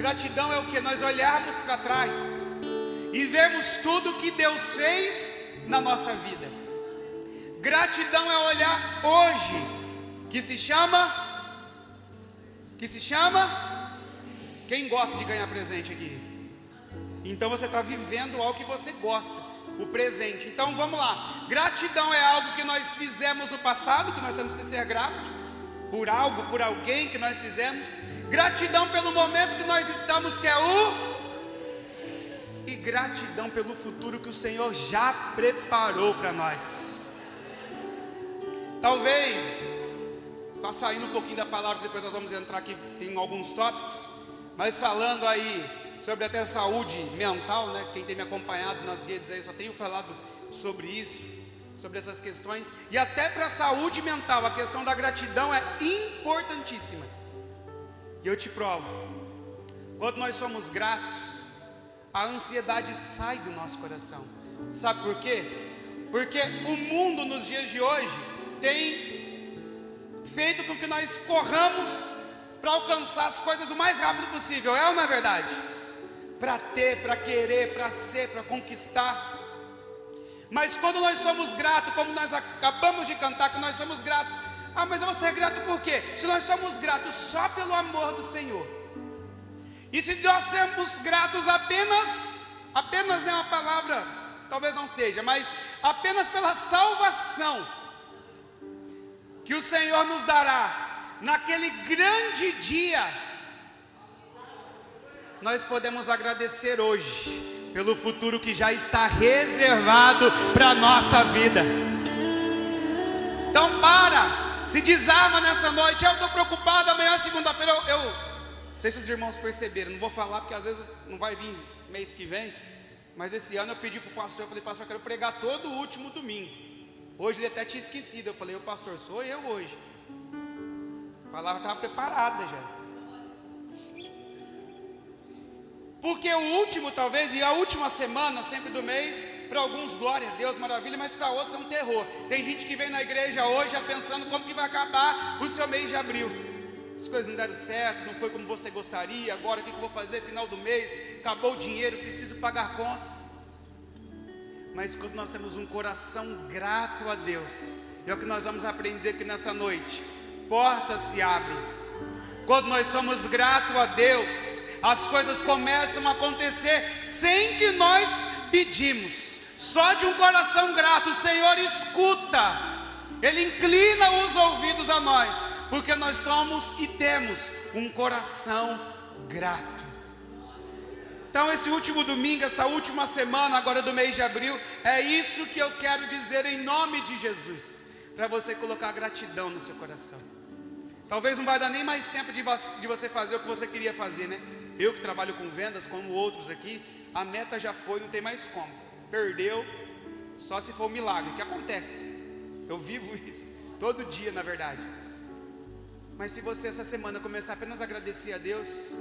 Gratidão é o que? Nós olharmos para trás e vermos tudo que Deus fez na nossa vida. Gratidão é olhar hoje, que se chama, quem gosta de ganhar presente aqui? Então você está vivendo algo que você gosta, o presente. Então vamos lá, gratidão é algo que nós fizemos no passado, que nós temos que ser grato, por algo, por alguém que nós fizemos. Gratidão pelo momento que nós estamos, que é e gratidão pelo futuro que o Senhor já preparou para nós. Talvez, só saindo um pouquinho da palavra, depois nós vamos entrar aqui, tem alguns tópicos, mas falando aí sobre até saúde mental, né? Quem tem me acompanhado nas redes aí, só tenho falado sobre isso, sobre essas questões. E até para a saúde mental, a questão da gratidão é importantíssima. E eu te provo, quando nós somos gratos, a ansiedade sai do nosso coração. Sabe por quê? Porque o mundo nos dias de hoje tem feito com que nós corramos para alcançar as coisas o mais rápido possível, é ou não é verdade? Para ter, para querer, para ser, para conquistar. Mas quando nós somos gratos, como nós acabamos de cantar, que nós somos gratos. Ah, mas eu vou ser grato por quê? Se nós somos gratos só pelo amor do Senhor, e se nós sermos gratos apenas não é uma palavra, talvez não seja, mas apenas pela salvação que o Senhor nos dará naquele grande dia, nós podemos agradecer hoje pelo futuro que já está reservado para a nossa vida. Então se desarma nessa noite. Eu estou preocupado, amanhã segunda-feira eu não sei se os irmãos perceberam, não vou falar porque às vezes não vai vir mês que vem, mas esse ano eu pedi para o pastor, eu falei: pastor, eu quero pregar todo o último domingo. Hoje ele até tinha esquecido, eu falei: o pastor, sou eu hoje. A palavra estava preparada já. Porque o último talvez, e a última semana sempre do mês, para alguns glória a Deus, maravilha, mas para outros é um terror. Tem gente que vem na igreja hoje já pensando como que vai acabar o seu mês de abril. As coisas não deram certo, não foi como você gostaria, agora o que eu vou fazer? Final do mês, acabou o dinheiro, preciso pagar conta. Mas quando nós temos um coração grato a Deus, é o que nós vamos aprender aqui nessa noite, portas se abrem. Quando nós somos gratos a Deus, as coisas começam a acontecer sem que nós pedimos. Só de um coração grato o Senhor escuta, Ele inclina os ouvidos a nós, porque nós somos e temos um coração grato. Então esse último domingo, essa última semana agora do mês de abril, é isso que eu quero dizer em nome de Jesus, para você colocar gratidão no seu coração. Talvez não vai dar nem mais tempo de você fazer o que você queria fazer, né? Eu que trabalho com vendas, como outros aqui, a meta já foi, não tem mais como. Perdeu, só se for um milagre, que acontece. Eu vivo isso, todo dia na verdade. Mas se você essa semana começar apenas a agradecer a Deus,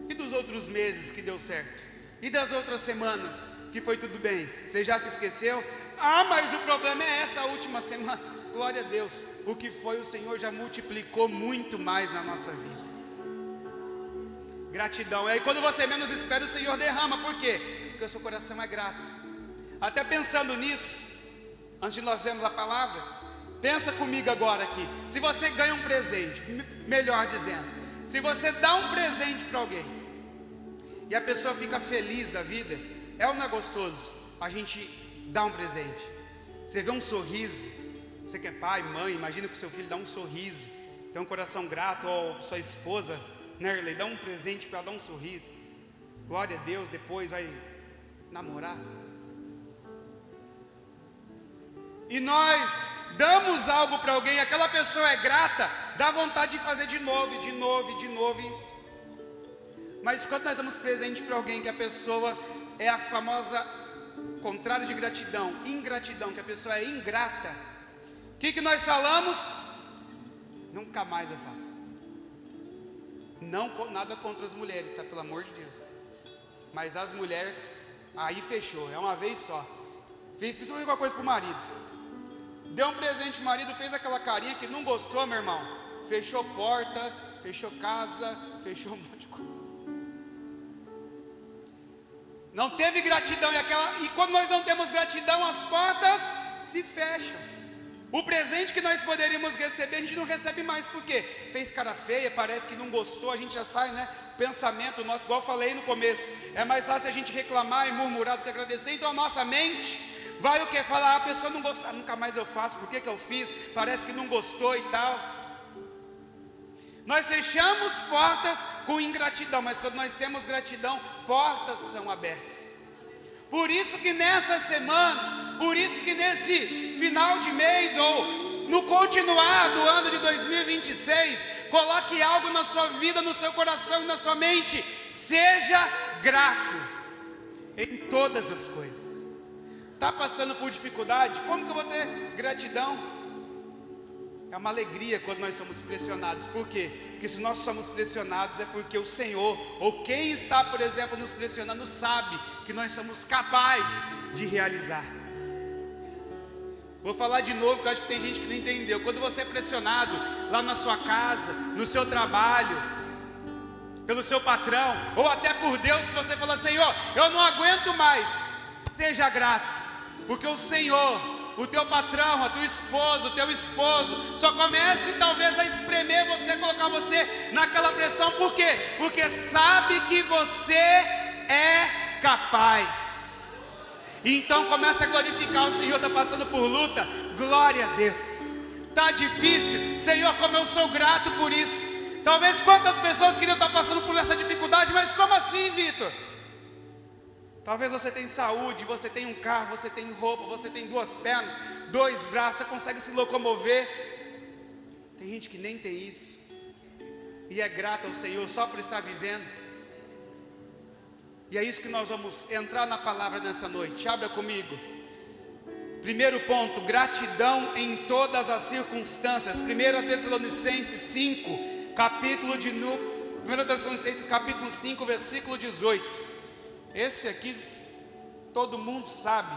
e dos outros meses que deu certo, e das outras semanas que foi tudo bem, você já se esqueceu? Ah, mas o problema é essa última semana. Glória a Deus, o que foi o Senhor já multiplicou muito mais na nossa vida. Gratidão, e aí quando você menos espera o Senhor derrama, por quê? Porque o seu coração é grato. Até pensando nisso, antes de nós lermos a palavra, pensa comigo agora aqui, se você ganha um presente, melhor dizendo, se você dá um presente para alguém, e a pessoa fica feliz da vida, é ou não é gostoso a gente dar um presente? Você vê um sorriso, você que é pai, mãe, imagina que o seu filho dá um sorriso, tem um coração grato, ou sua esposa, né, Erlei, dá um presente para dar um sorriso, glória a Deus, depois vai namorar. E nós damos algo para alguém, aquela pessoa é grata, dá vontade de fazer de novo, e de novo, e de novo. Mas quando nós damos presente para alguém que a pessoa é a famosa contrário de gratidão, ingratidão, que a pessoa é ingrata, o que nós falamos? Nunca mais eu faço. Não, nada contra as mulheres, tá? Pelo amor de Deus. Mas as mulheres, aí fechou, é uma vez só. Fez principalmente uma coisa para o marido. Deu um presente, o marido fez aquela carinha que não gostou, meu irmão. Fechou porta, fechou casa, fechou um monte de coisa. Não teve gratidão, e quando nós não temos gratidão, as portas se fecham. O presente que nós poderíamos receber, a gente não recebe mais, porque fez cara feia, parece que não gostou, a gente já sai, né? Pensamento nosso, igual eu falei no começo, é mais fácil a gente reclamar e murmurar do que agradecer. Então a nossa mente vai o que? Falar, a pessoa não gostou, nunca mais eu faço, por que eu fiz? Parece que não gostou e tal. Nós fechamos portas com ingratidão, mas quando nós temos gratidão, portas são abertas. Por isso que nessa semana, por isso que nesse final de mês, ou no continuar do ano de 2026, coloque algo na sua vida, no seu coração e na sua mente. Seja grato em todas as coisas. Está passando por dificuldade? Como que eu vou ter gratidão? É uma alegria quando nós somos pressionados. Por quê? Porque se nós somos pressionados é porque o Senhor, ou quem está, por exemplo, nos pressionando, sabe que nós somos capazes de realizar. Vou falar de novo, porque eu acho que tem gente que não entendeu. Quando você é pressionado lá na sua casa, no seu trabalho, pelo seu patrão, ou até por Deus, que você fala, Senhor, eu não aguento mais. Seja grato, porque o Senhor, o teu patrão, a tua esposa, o teu esposo, só comece talvez a espremer você, colocar você naquela pressão. Por quê? Porque sabe que você é capaz. Então começa a glorificar o Senhor. Está passando por luta, glória a Deus. Está difícil, Senhor, como eu sou grato por isso. Talvez quantas pessoas queriam estar passando por essa dificuldade, mas como assim, Vitor? Talvez você tenha saúde, você tem um carro, você tem roupa, você tem 2 pernas, 2 braços, você consegue se locomover. Tem gente que nem tem isso, e é grata ao Senhor só por estar vivendo. E é isso que nós vamos entrar na palavra nessa noite. Abra comigo. Primeiro ponto, gratidão em todas as circunstâncias. 1 Tessalonicenses 5, capítulo 5, versículo 18. Esse aqui todo mundo sabe.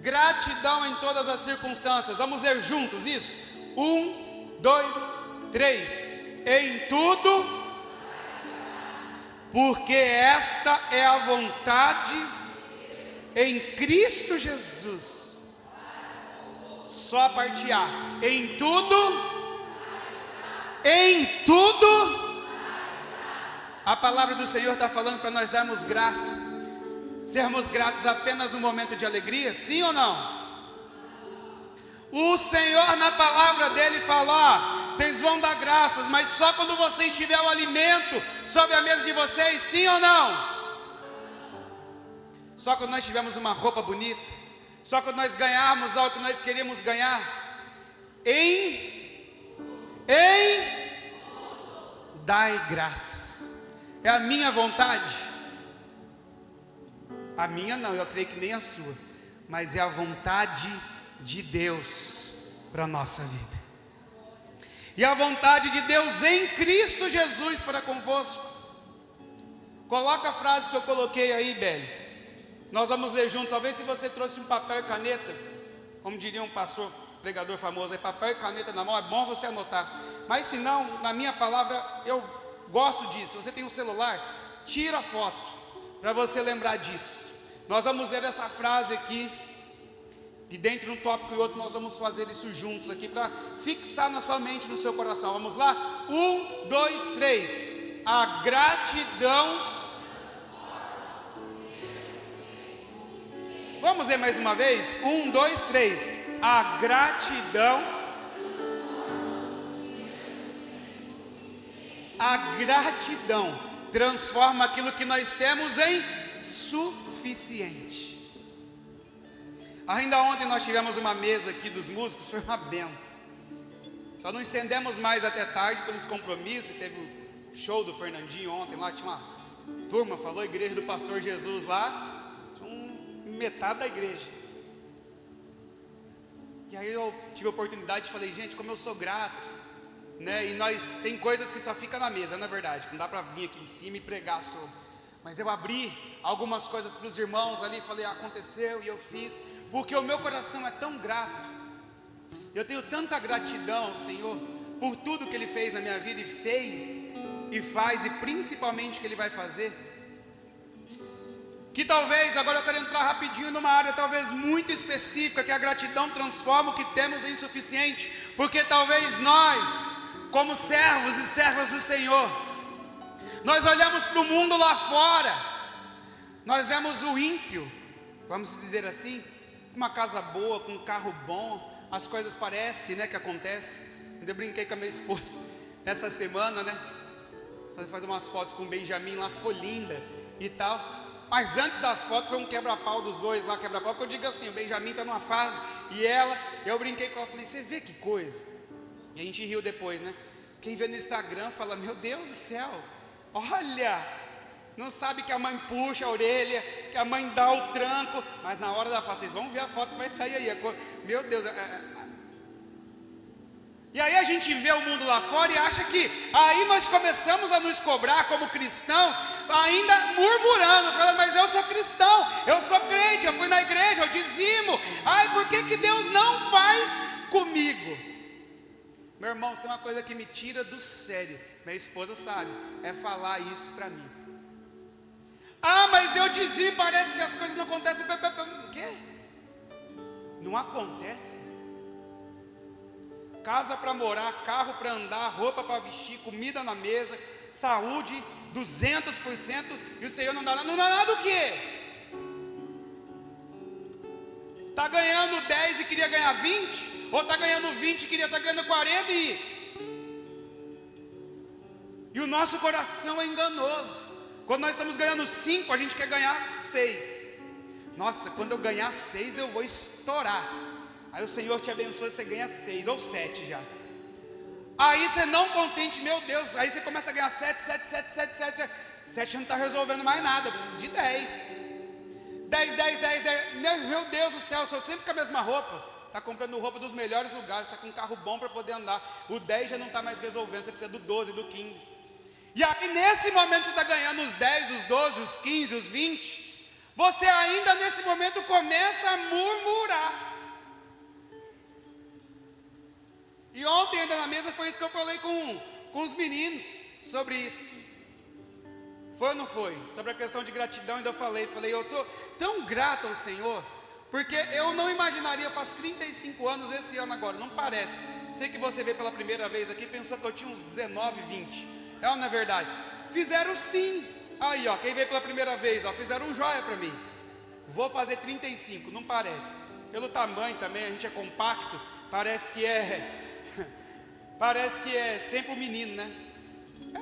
Gratidão em todas as circunstâncias. Vamos ler juntos isso? 1, 2, 3. Em tudo, porque esta é a vontade em Cristo Jesus. Só a parte A. Em tudo, em tudo. A palavra do Senhor está falando para nós darmos graça, sermos gratos apenas no momento de alegria, sim ou não? O Senhor na palavra dele fala, vocês vão dar graças, mas só quando vocês tiverem o alimento sobre a mesa de vocês, sim ou não? Só quando nós tivermos uma roupa bonita, só quando nós ganharmos algo que nós queríamos ganhar. Dai graças. É a minha vontade? A minha não, eu creio que nem a sua, mas é a vontade de Deus para a nossa vida. E a vontade de Deus em Cristo Jesus para convosco. Coloca a frase que eu coloquei aí, Beli. Nós vamos ler juntos. Talvez se você trouxe um papel e caneta, como diria um pastor, pregador famoso, aí, papel e caneta na mão, é bom você anotar. Mas se não, na minha palavra, eu gosto disso. Se você tem um celular, tira a foto para você lembrar disso. Nós vamos ler essa frase aqui, e dentro de um tópico e outro nós vamos fazer isso juntos aqui, para fixar na sua mente, no seu coração. Vamos lá? 1, 2, 3. A gratidão. Vamos ler mais uma vez? 1, 2, 3. A gratidão. A gratidão transforma aquilo que nós temos em suficiente. Ainda ontem nós tivemos uma mesa aqui dos músicos, foi uma benção. Só não estendemos mais até tarde pelos compromissos. Teve o show do Fernandinho ontem lá, tinha uma turma, falou igreja do pastor Jesus lá, tinha metade da igreja. E aí eu tive a oportunidade e falei, gente, como eu sou grato, né? E nós, tem coisas que só fica na mesa, na verdade, que não dá para vir aqui em cima e pregar sobre. Mas eu abri algumas coisas para os irmãos ali, falei, aconteceu e eu fiz, porque o meu coração é tão grato. Eu tenho tanta gratidão ao Senhor por tudo que Ele fez na minha vida, e fez, e faz, e principalmente o que Ele vai fazer. Que talvez, agora eu quero entrar rapidinho numa área talvez muito específica, que a gratidão transforma o que temos em suficiente. Porque talvez nós, como servos e servas do Senhor, nós olhamos para o mundo lá fora, nós vemos o ímpio, vamos dizer assim, com uma casa boa, com um carro bom, as coisas parecem, né, que acontecem. Eu brinquei com a minha esposa essa semana, né, só fazer umas fotos com o Benjamin lá, ficou linda e tal. Mas antes das fotos foi um quebra-pau dos dois lá, quebra-pau, que eu digo assim, o Benjamin está numa fase, e eu brinquei com ela, falei, você vê que coisa? E a gente riu depois, né? Quem vê no Instagram fala, meu Deus do céu, olha, não sabe que a mãe puxa a orelha, que a mãe dá o tranco, mas na hora da foto, vocês vão ver a foto que vai sair aí, meu Deus, e aí a gente vê o mundo lá fora e acha que aí nós começamos a nos cobrar como cristãos, ainda murmurando, falando, mas eu sou cristão, eu sou crente, eu fui na igreja, eu dizimo, ai, por que Deus não faz comigo? Meu irmão, tem uma coisa que me tira do sério, minha esposa sabe, é falar isso para mim. Ah, mas eu dizimo, parece que as coisas não acontecem. O quê? Não acontece? Casa para morar, carro para andar, roupa para vestir, comida na mesa, saúde 200%, e o Senhor não dá nada o quê? Está ganhando 10 e queria ganhar 20? Ou está ganhando 20 e queria estar ganhando 40 e o nosso coração é enganoso. Quando nós estamos ganhando 5, a gente quer ganhar 6. Nossa, quando eu ganhar 6 eu vou estourar. Aí o Senhor te abençoa, você ganha 6 ou 7 já. Aí você não contente, meu Deus, aí você começa a ganhar 7. 7 não está resolvendo mais nada, eu preciso de 10. 10. Meu Deus do céu, eu sou sempre com a mesma roupa. Está comprando roupa dos melhores lugares, está com um carro bom para poder andar. O 10 já não está mais resolvendo, você precisa do 12, do 15. E aí nesse momento você está ganhando os 10, os 12, os 15, os 20. Você ainda nesse momento começa a murmurar. E ontem ainda na mesa foi isso que eu falei com os meninos sobre isso. Foi ou não foi? Sobre a questão de gratidão ainda eu falei, eu sou tão grato ao Senhor, porque eu não imaginaria, eu faço 35 anos esse ano agora, não parece. Sei que você veio pela primeira vez aqui, pensou que eu tinha uns 19, 20. É ou não é verdade? Fizeram sim. Aí ó, quem veio pela primeira vez, ó, fizeram um joia para mim. Vou fazer 35, não parece. Pelo tamanho também, a gente é compacto, parece que é sempre um menino, né?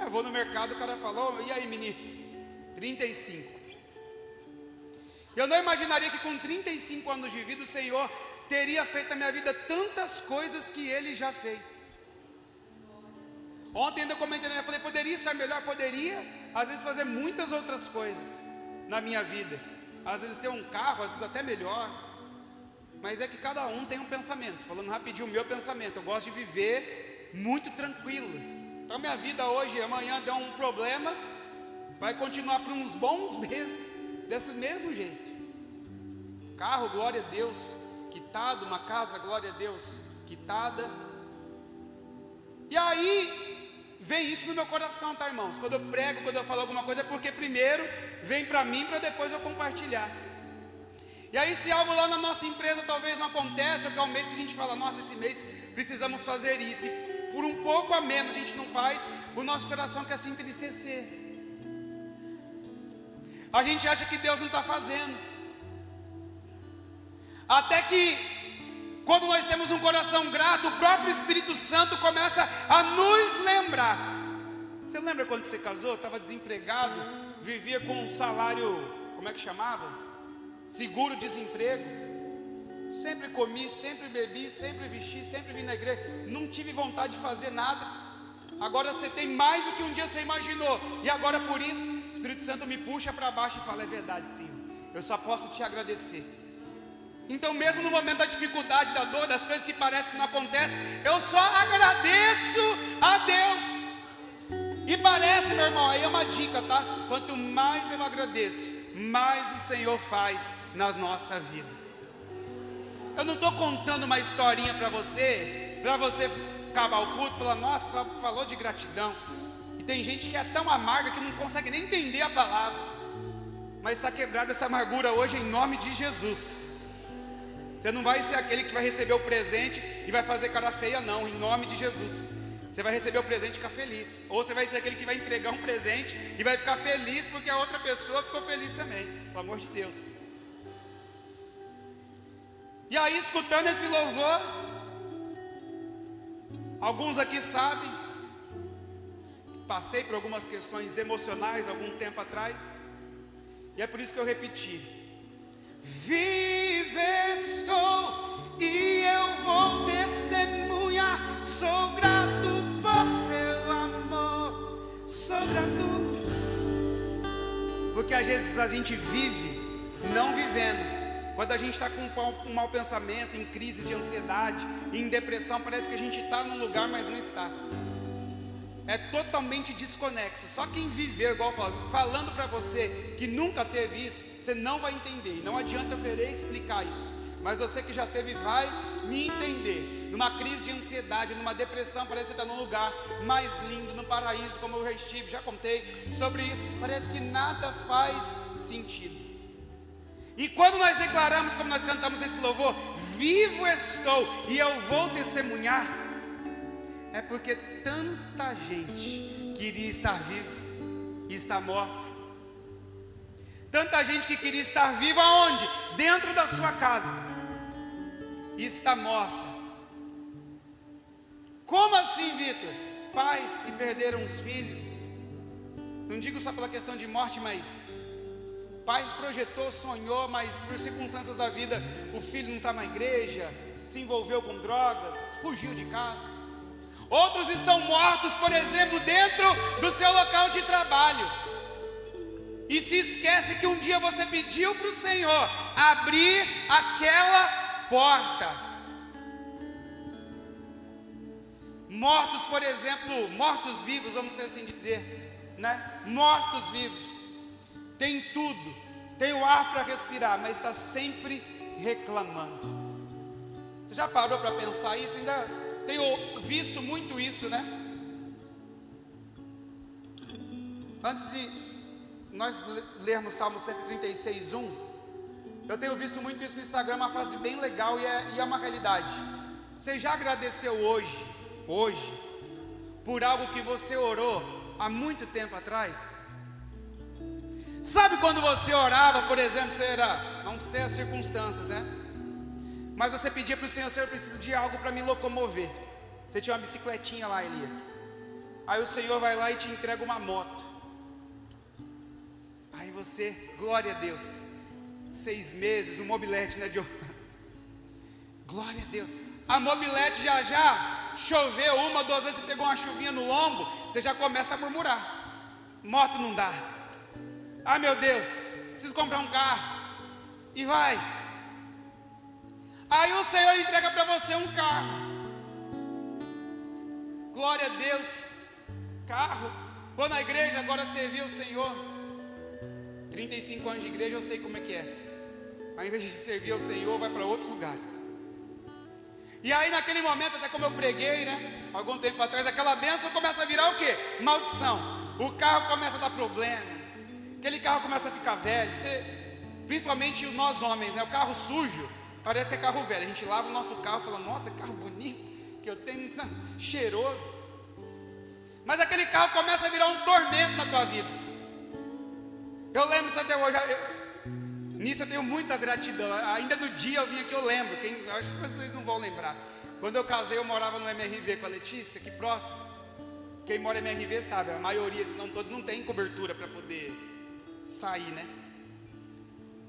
Eu vou no mercado, o cara falou, e aí menino? 35. Eu não imaginaria que com 35 anos de vida o Senhor teria feito na minha vida tantas coisas que Ele já fez. Ontem ainda comentei, eu falei, poderia estar melhor? Poderia, às vezes fazer muitas outras coisas na minha vida. Às vezes ter um carro, às vezes até melhor. Mas é que cada um tem um pensamento. Falando rapidinho o meu pensamento, eu gosto de viver muito tranquilo. Então minha vida hoje, amanhã deu um problema, vai continuar por uns bons meses desse mesmo jeito. Carro, glória a Deus, quitado. Uma casa, glória a Deus, quitada. E aí vem isso no meu coração, tá, irmãos? Quando eu prego, quando eu falo alguma coisa, é porque primeiro vem para mim, para depois eu compartilhar. E aí se algo lá na nossa empresa talvez não acontece, ou que é um mês que a gente fala, nossa, esse mês precisamos fazer isso, e por um pouco a menos a gente não faz, o nosso coração quer se entristecer. A gente acha que Deus não está fazendo. Até que quando nós temos um coração grato, o próprio Espírito Santo começa a nos lembrar. Você lembra quando você casou, estava desempregado, vivia com um salário, como é que chamava? Seguro-desemprego. Sempre comi, sempre bebi, sempre vesti, sempre vim na igreja, não tive vontade de fazer nada. Agora você tem mais do que um dia você imaginou, e agora por isso o Espírito Santo me puxa para baixo e fala, é verdade, Senhor, eu só posso te agradecer. Então mesmo no momento da dificuldade, da dor, das coisas que parecem que não acontecem, eu só agradeço a Deus. E parece, meu irmão, aí é uma dica, tá? Quanto mais eu agradeço, mais o Senhor faz na nossa vida. Eu não estou contando uma historinha para você acabar o culto e falar, nossa, só falou de gratidão. E tem gente que é tão amarga que não consegue nem entender a palavra. mas está quebrada essa amargura hoje em nome de Jesus. Você não vai ser aquele que vai receber o presente e vai fazer cara feia não, em nome de Jesus. Você vai receber o presente e ficar feliz. Ou você vai ser aquele que vai entregar um presente e vai ficar feliz porque a outra pessoa ficou feliz também, pelo amor de Deus. E aí, escutando esse louvor, alguns aqui sabem, passei por algumas questões emocionais algum tempo atrás, e é por isso que eu repeti: vive estou e eu vou testemunhar, sou grato por seu amor, sou grato. Porque às vezes a gente vive não vivendo. Quando a gente está com um mau pensamento, em crise de ansiedade, em depressão, parece que a gente está num lugar, mas não está. É totalmente desconexo. Só quem viveu, igual falando para você que nunca teve isso, você não vai entender. E não adianta eu querer explicar isso. Mas você que já teve vai me entender. Numa crise de ansiedade, numa depressão, parece que você está num lugar mais lindo, no paraíso, como eu já estive, já contei sobre isso. Parece que nada faz sentido. E quando nós declaramos, como nós cantamos esse louvor, vivo estou e eu vou testemunhar, é porque tanta gente queria estar vivo e está morta. Tanta gente que queria estar viva aonde? Dentro da sua casa, e está morta. Como assim, Vitor? Pais que perderam os filhos, não digo só pela questão de morte, mas pai projetou, sonhou, mas por circunstâncias da vida, o filho não está na igreja, se envolveu com drogas, fugiu de casa. Outros estão mortos, por exemplo, dentro do seu local de trabalho, e se esquece que um dia você pediu para o Senhor abrir aquela porta. Mortos, por exemplo, mortos vivos, vamos assim dizer, né? Mortos vivos. Tem tudo, tem o ar para respirar, mas está sempre reclamando. Você já parou para pensar isso? Ainda tenho visto muito isso, né? Antes de nós lermos Salmo 136:1, eu tenho visto muito isso no Instagram, uma frase bem legal e é uma realidade. Você já agradeceu hoje, por algo que você orou há muito tempo atrás? Sabe quando você orava, por exemplo, não sei as circunstâncias, né? Mas você pedia para o Senhor: Senhor, eu preciso de algo para me locomover. Você tinha uma bicicletinha lá, Elias. Aí o Senhor vai lá e te entrega uma moto. Aí você, glória a Deus, 6 meses, um mobilete, né, Diogo? Glória a Deus. A mobilete já choveu 1, 2 vezes, você pegou uma chuvinha no lombo, você já começa a murmurar. Moto não dá. Ah, meu Deus, preciso comprar um carro. E vai. Aí o Senhor entrega para você um carro. Glória a Deus. Carro. Vou na igreja agora servir o Senhor. 35 anos de igreja, eu sei como é que é. Ao invés de servir ao Senhor, vai para outros lugares. E aí naquele momento, até como eu preguei, né, algum tempo atrás, aquela bênção começa a virar o quê? Maldição. O carro começa a dar problema. Aquele carro começa a ficar velho, principalmente nós homens, né? O carro sujo, parece que é carro velho. A gente lava o nosso carro e fala: nossa, carro bonito que eu tenho, cheiroso. Mas aquele carro começa a virar um tormento na tua vida. Eu lembro isso até hoje. Nisso eu tenho muita gratidão. Ainda no dia eu vim aqui, eu lembro. Acho que vocês não vão lembrar. Quando eu casei, eu morava no MRV com a Letícia, aqui próximo. Quem mora no MRV sabe, a maioria, se não todos, não tem cobertura para poder sair, né?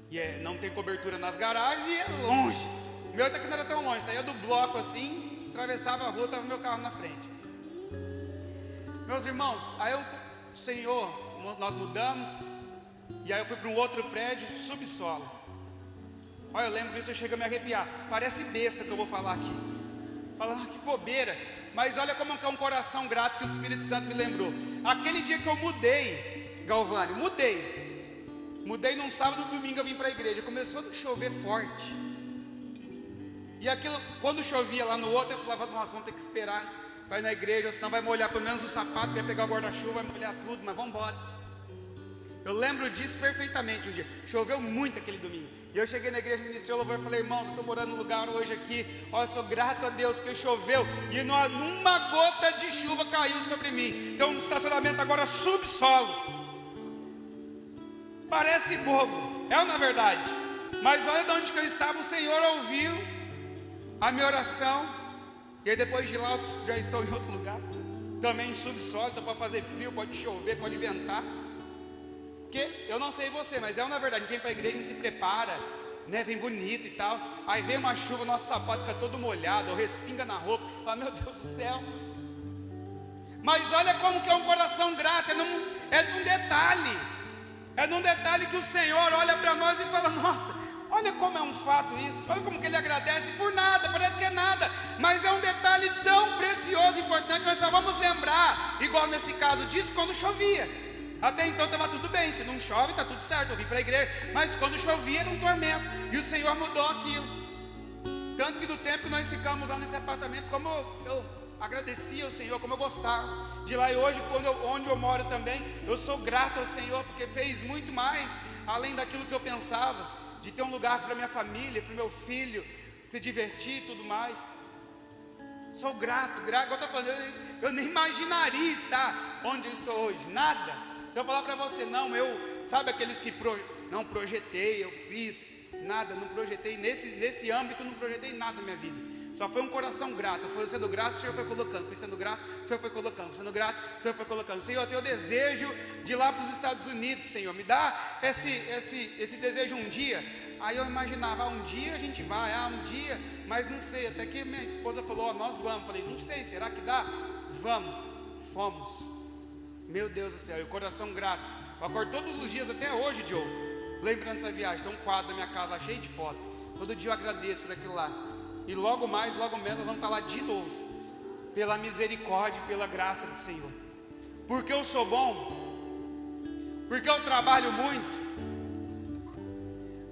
E não tem cobertura nas garagens e é longe. O meu até que não era tão longe, saía do bloco assim, atravessava a rua, estava meu carro na frente. Meus irmãos, aí o Senhor, nós mudamos, e aí eu fui para um outro prédio, subsolo. Olha, eu lembro disso, eu chego a me arrepiar. Parece besta que eu vou falar aqui. Fala, que bobeira. Mas olha como é um coração grato que o Espírito Santo me lembrou. Aquele dia que eu mudei, Galvani, mudei num sábado, domingo eu vim para a igreja. Começou a chover forte. E aquilo, quando chovia lá no outro, eu falava: nossa, vamos ter que esperar para ir na igreja, senão vai molhar pelo menos o sapato, vai pegar o guarda-chuva, vai molhar tudo, mas vamos embora. Eu lembro disso perfeitamente um dia. Choveu muito aquele domingo. E eu cheguei na igreja, ministrei o louvor e falei: irmãos, eu estou morando num lugar hoje aqui. Ó, eu sou grato a Deus porque choveu. E numa gota de chuva caiu sobre mim. Então o estacionamento agora subsolo. Parece bobo, é na verdade. Mas olha de onde que eu estava. O Senhor ouviu a minha oração. E aí depois de lá eu já estou em outro lugar. Também em subsolo, então pode fazer frio, pode chover, pode ventar. Porque eu não sei você, mas na verdade, a gente vem para a igreja, a gente se prepara, né? Vem bonito e tal. Aí vem uma chuva, nosso sapato fica todo molhado, ou respinga na roupa. Fala, meu Deus do céu. Mas olha como que é um coração grato, é num detalhe. É num detalhe que o Senhor olha para nós e fala: nossa, olha como é um fato isso. Olha como que Ele agradece por nada, parece que é nada. Mas é um detalhe tão precioso e importante. Nós só vamos lembrar, igual nesse caso disso, quando chovia. Até então estava tudo bem, se não chove está tudo certo, eu vim para a igreja. Mas quando chovia era um tormento, e o Senhor mudou aquilo. Tanto que do tempo que nós ficamos lá nesse apartamento, como eu agradecia ao Senhor, como eu gostava de lá. E hoje, onde eu moro também, eu sou grato ao Senhor, porque fez muito mais, além daquilo que eu pensava, de ter um lugar para minha família, para o meu filho se divertir e tudo mais. Sou grato, igual eu estou falando, eu nem imaginaria estar onde eu estou hoje, nada. Se eu falar para você, não, sabe aqueles que não projetei, eu fiz, nada, não projetei, nesse âmbito não projetei nada na minha vida. Só foi um coração grato, eu fui sendo grato, o Senhor foi colocando, fui sendo grato, o Senhor foi colocando, sendo grato, o Senhor foi colocando. Senhor, eu tenho o desejo de ir lá para os Estados Unidos, Senhor, me dá esse desejo um dia. Aí eu imaginava, um dia a gente vai, um dia, mas não sei, até que minha esposa falou, nós vamos. Falei, não sei, será que dá? Vamos, fomos. Meu Deus do céu, e o coração grato. Eu acordo todos os dias, até hoje, Joe, lembrando dessa viagem. Tem um quadro da minha casa lá, cheio de foto. Todo dia eu agradeço por aquilo lá. E logo mais, logo menos, nós vamos estar lá de novo. Pela misericórdia e pela graça do Senhor. Porque eu sou bom, porque eu trabalho muito,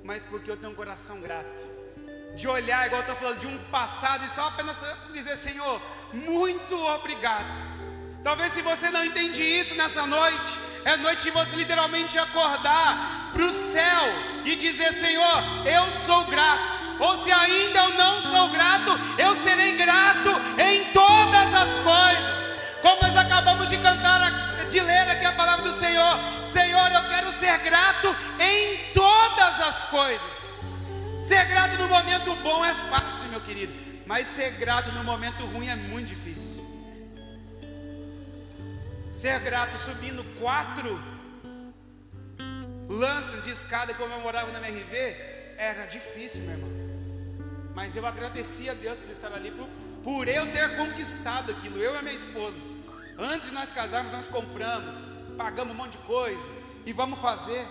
mas porque eu tenho um coração grato. De olhar, igual eu estou falando, de um passado e só apenas dizer: Senhor, muito obrigado. Talvez se você não entende isso nessa noite, é noite de você literalmente acordar para o céu e dizer: Senhor, eu sou grato. Ou se ainda eu não sou grato, eu serei grato em todas as coisas. Como nós acabamos de cantar, de ler aqui a palavra do Senhor: Senhor, eu quero ser grato em todas as coisas. Ser grato no momento bom é fácil, meu querido, mas ser grato no momento ruim é muito difícil. Ser grato subindo 4 lances de escada, como eu morava na MRV, era difícil, meu irmão. Mas eu agradeci a Deus por estar ali, por eu ter conquistado aquilo, eu e a minha esposa. Antes de nós casarmos, nós compramos, pagamos um monte de coisa e vamos fazer.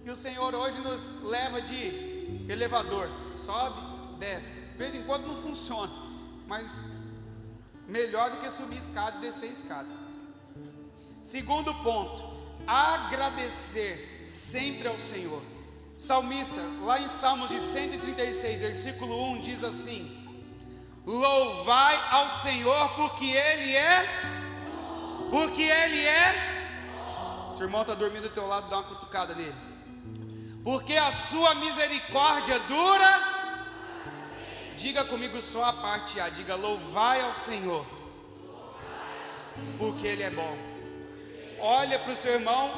E o Senhor hoje nos leva de elevador, sobe, desce. De vez em quando não funciona, mas melhor do que subir escada e descer escada. Segundo ponto, agradecer sempre ao Senhor. Salmista, lá em Salmos de 136, versículo 1, diz assim: louvai ao Senhor porque Ele é. Seu irmão está dormindo do teu lado, dá uma cutucada nele. Porque a sua misericórdia dura. Diga comigo só a parte A, diga: louvai ao Senhor porque Ele é bom. Olha para o seu irmão,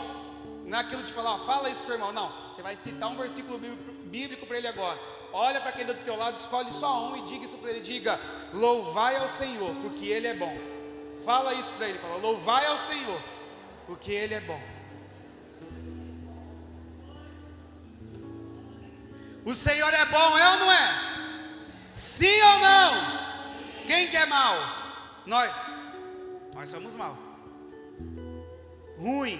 não é aquilo de falar, fala isso para o seu irmão, não. Você vai citar um versículo bíblico para ele agora. Olha para quem está do teu lado, escolhe só um e diga isso para ele. Diga: louvai ao Senhor porque Ele é bom. Fala isso para ele, fala: louvai ao Senhor porque Ele é bom. O Senhor é bom, é ou não é? Sim ou não? Quem que é mal? Nós somos mal, ruim.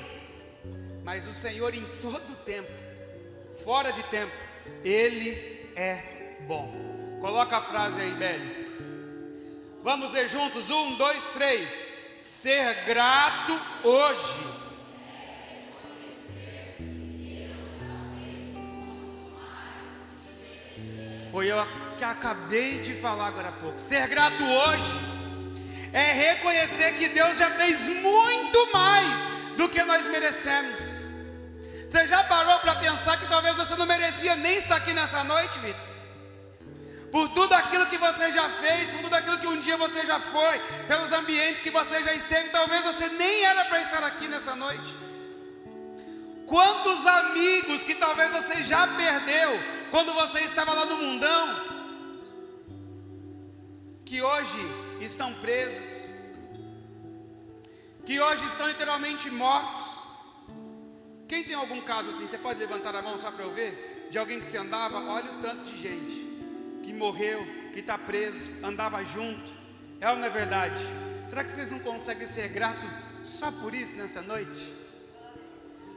Mas o Senhor em todo tempo, fora de tempo, Ele é bom. Coloca a frase aí, Beli. Vamos ler juntos, 1, 2, 3. Ser grato hoje. Foi eu que acabei de falar agora há pouco. Ser grato hoje é reconhecer que Deus já fez muito mais do que nós merecemos. Você já parou para pensar que talvez você não merecia nem estar aqui nessa noite, Vitor? Por tudo aquilo que você já fez, por tudo aquilo que um dia você já foi, pelos ambientes que você já esteve, talvez você nem era para estar aqui nessa noite. Quantos amigos que talvez você já perdeu quando você estava lá no mundão, que hoje estão presos, que hoje estão literalmente mortos. Quem tem algum caso assim, você pode levantar a mão só para eu ver? De alguém que se andava, olha o tanto de gente que morreu, que está preso, andava junto. É ou não é verdade? Será que vocês não conseguem ser gratos só por isso nessa noite?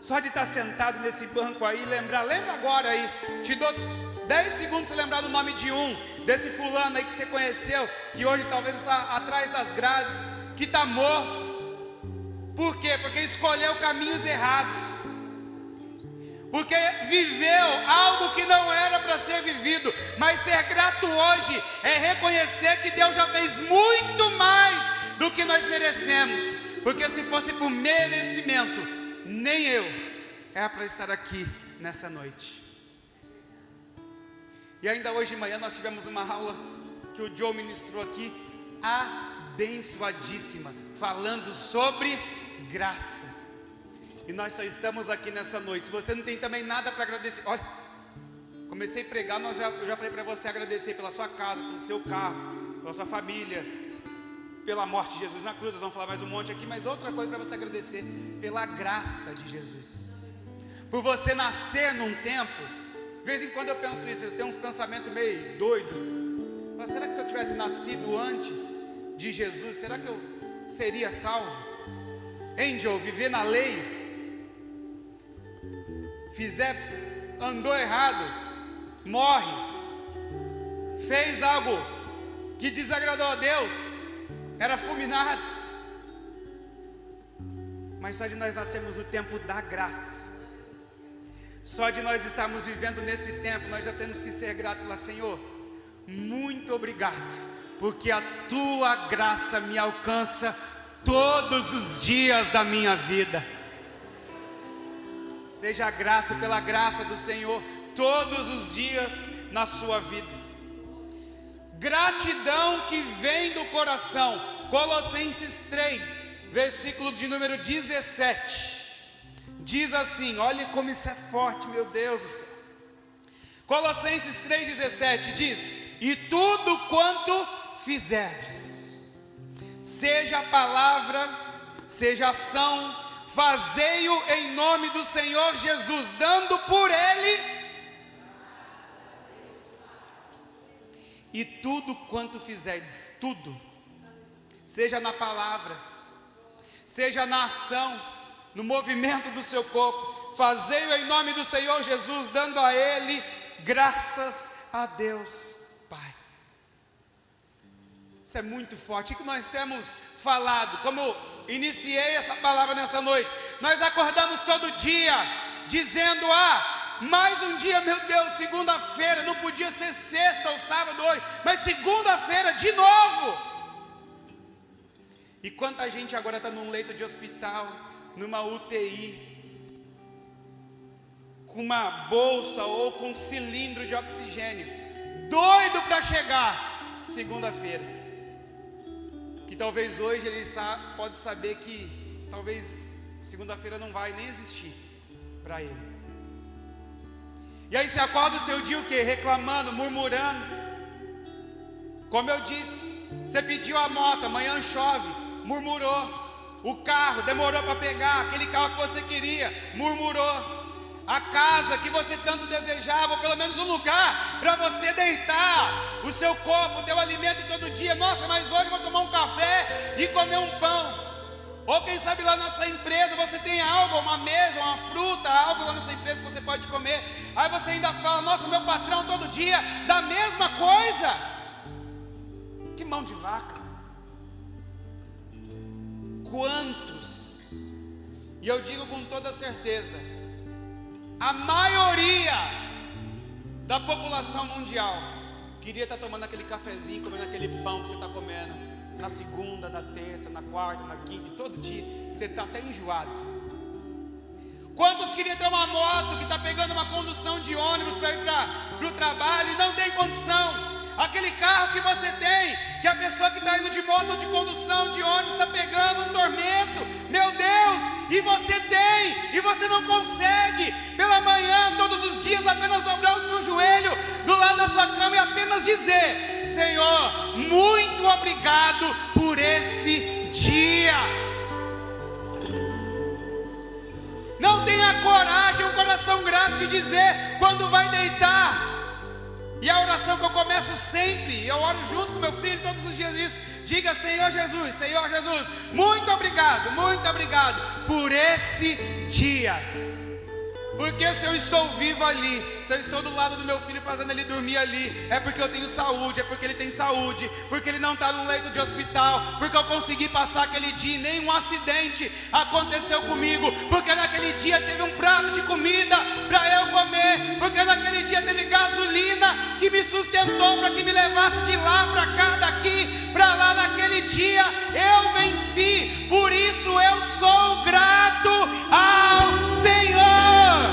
Só de estar sentado nesse banco aí, lembra agora aí, te dou 10 segundos para lembrar do nome de desse fulano aí que você conheceu, que hoje talvez está atrás das grades, que está morto. Por quê? Porque escolheu caminhos errados, porque viveu algo que não era para ser vivido. Mas ser grato hoje é reconhecer que Deus já fez muito mais do que nós merecemos, porque se fosse por merecimento, nem eu era para estar aqui nessa noite. E ainda hoje de manhã nós tivemos uma aula que o Joe ministrou aqui, abençoadíssima, falando sobre graça. E nós só estamos aqui nessa noite. Se você não tem também nada para agradecer, olha, comecei a pregar, eu já falei para você agradecer pela sua casa, pelo seu carro, pela sua família, pela morte de Jesus na cruz. Nós vamos falar mais um monte aqui, mas outra coisa para você agradecer, pela graça de Jesus, por você nascer num tempo. De vez em quando eu penso isso, eu tenho uns pensamentos meio doidos. Mas será que se eu tivesse nascido antes de Jesus, será que eu seria salvo? Angel, viver na lei, andou errado, morre, fez algo que desagradou a Deus, era fulminado. Mas só de nós nascermos no tempo da graça, só de nós estarmos vivendo nesse tempo, nós já temos que ser gratos e falar: Senhor, muito obrigado, porque a tua graça me alcança todos os dias da minha vida. Seja grato pela graça do Senhor todos os dias na sua vida. Gratidão que vem do coração. Colossenses 3, versículo de número 17. Diz assim, olha como isso é forte, meu Deus do céu. Colossenses 3,17 diz: e tudo quanto fizerdes, seja palavra, seja ação, fazei-o em nome do Senhor Jesus, dando por Ele. E tudo quanto fizerdes, tudo, seja na palavra, seja na ação, no movimento do seu corpo, fazei-o em nome do Senhor Jesus, dando a Ele graças a Deus Pai. Isso é muito forte. O que nós temos falado, como eu iniciei essa palavra nessa noite, nós acordamos todo dia dizendo: mais um dia, meu Deus, segunda-feira, não podia ser sexta ou sábado hoje, mas segunda-feira de novo. E quanta gente agora está num leito de hospital, numa UTI, com uma bolsa ou com um cilindro de oxigênio, doido para chegar segunda-feira, que talvez hoje ele pode saber que talvez segunda-feira não vai nem existir para ele. E aí você acorda o seu dia o quê? Reclamando, murmurando. Como eu disse, você pediu a moto, amanhã chove, murmurou. O carro demorou para pegar, aquele carro que você queria, murmurou. A casa que você tanto desejava, ou pelo menos um lugar para você deitar o seu corpo, o teu alimento todo dia. Nossa, mas hoje eu vou tomar um café e comer um pão. Ou quem sabe lá na sua empresa você tem algo, uma mesa, uma fruta, algo lá na sua empresa que você pode comer. Aí você ainda fala: nossa, meu patrão todo dia dá a mesma coisa. Que mão de vaca. Quantos, e eu digo com toda certeza, a maioria da população mundial queria estar tomando aquele cafezinho, comendo aquele pão que você está comendo na segunda, na terça, na quarta, na quinta, e todo dia você está até enjoado. Quantos queriam ter uma moto que está pegando uma condução de ônibus para ir para o trabalho e não tem condição? Aquele carro que você tem, que a pessoa que está indo de moto ou de condução de ônibus está pegando um tormento, meu Deus, e você tem, e você não consegue, pela manhã, todos os dias, apenas dobrar o seu joelho do lado da sua cama e apenas dizer: Senhor, muito obrigado por esse dia. Não tenha coragem, um coração grato de dizer quando vai deitar. E a oração que eu começo sempre, eu oro junto com meu filho todos os dias isso. Diga: Senhor Jesus, muito obrigado por esse dia. Porque se eu estou vivo ali, se eu estou do lado do meu filho fazendo ele dormir ali, é porque eu tenho saúde, é porque ele tem saúde, porque ele não está num leito de hospital, porque eu consegui passar aquele dia e nenhum acidente aconteceu comigo, porque naquele dia teve um prato de comida para eu comer, porque naquele dia teve gasolina que me sustentou para que me levasse de lá para cá, daqui para lá. Naquele dia eu venci, por isso eu sou grato ao Senhor.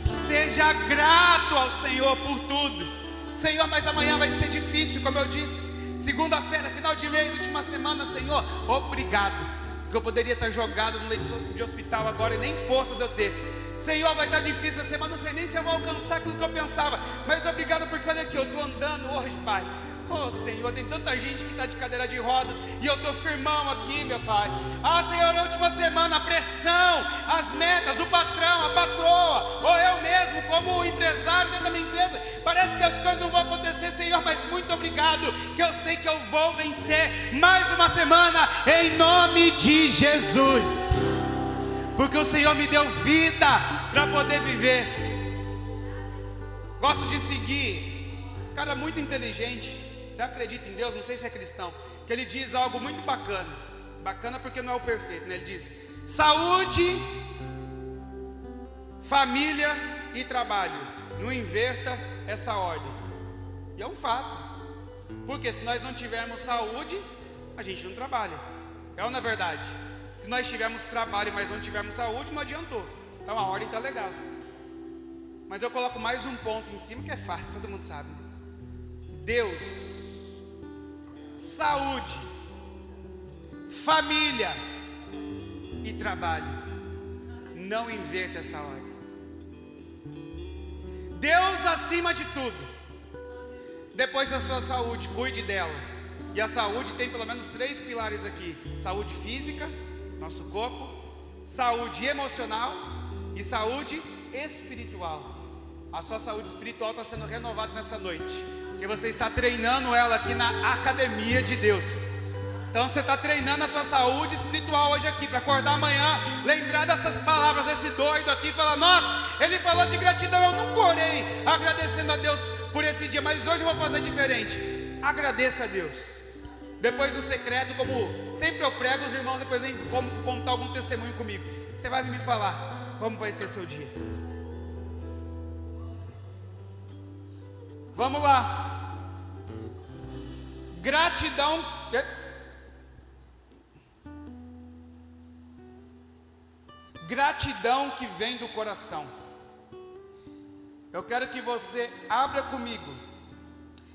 Seja grato ao Senhor por tudo. Senhor, mas amanhã vai ser difícil, como eu disse. Segunda-feira, final de mês, última semana. Senhor, obrigado, porque eu poderia estar jogado no leito de hospital agora e nem forças eu ter. Senhor, vai estar difícil essa semana, não sei nem se eu vou alcançar aquilo que eu pensava, mas obrigado porque olha aqui, eu estou andando hoje, Pai. Oh Senhor, tem tanta gente que está de cadeira de rodas e eu estou firmão aqui, meu Pai. Ah Senhor, na última semana a pressão, as metas, o patrão, a patroa, ou eu mesmo como empresário dentro da minha empresa, parece que as coisas não vão acontecer, Senhor, mas muito obrigado, que eu sei que eu vou vencer mais uma semana, em nome de Jesus, porque o Senhor me deu vida para poder viver. Gosto de seguir um cara muito inteligente, até acredita em Deus, não sei se é cristão, que ele diz algo muito bacana porque não é o perfeito, né? Ele diz: saúde, família e trabalho, não inverta essa ordem. E é um fato, porque se nós não tivermos saúde, a gente não trabalha, é ou não é verdade? Se nós tivermos trabalho, mas não tivermos saúde, não adiantou. Então a ordem está legal, mas eu coloco mais um ponto em cima que é fácil, todo mundo sabe. Deus, saúde, família e trabalho, não inverta essa ordem. Deus acima de tudo, depois a sua saúde, cuide dela. E a saúde tem pelo menos 3 pilares aqui: saúde física, nosso corpo, saúde emocional e saúde espiritual. A sua saúde espiritual está sendo renovada nessa noite, porque você está treinando ela aqui na academia de Deus. Então você está treinando a sua saúde espiritual hoje aqui, para acordar amanhã, lembrar dessas palavras, esse doido aqui, falar: nossa, ele falou de gratidão, eu nunca orei agradecendo a Deus por esse dia, mas hoje eu vou fazer diferente. Agradeça a Deus. Depois no secreto, como sempre eu prego, os irmãos depois vêm contar algum testemunho comigo. Você vai me falar como vai ser seu dia. Vamos lá. Gratidão. Gratidão que vem do coração. Eu quero que você abra comigo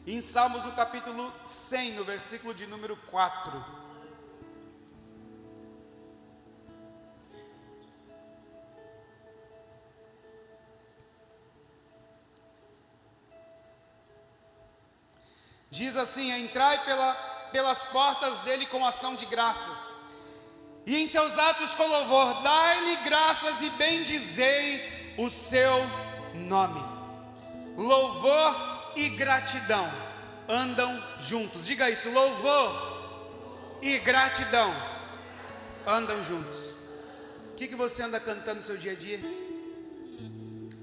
em Salmos no capítulo 100, no versículo de número 4. Diz assim: entrai pelas portas dele com ação de graças, e em seus atos com louvor, dai-lhe graças e bendizei o seu nome. Louvor e gratidão andam juntos. Diga isso: louvor e gratidão andam juntos. O que você anda cantando no seu dia a dia?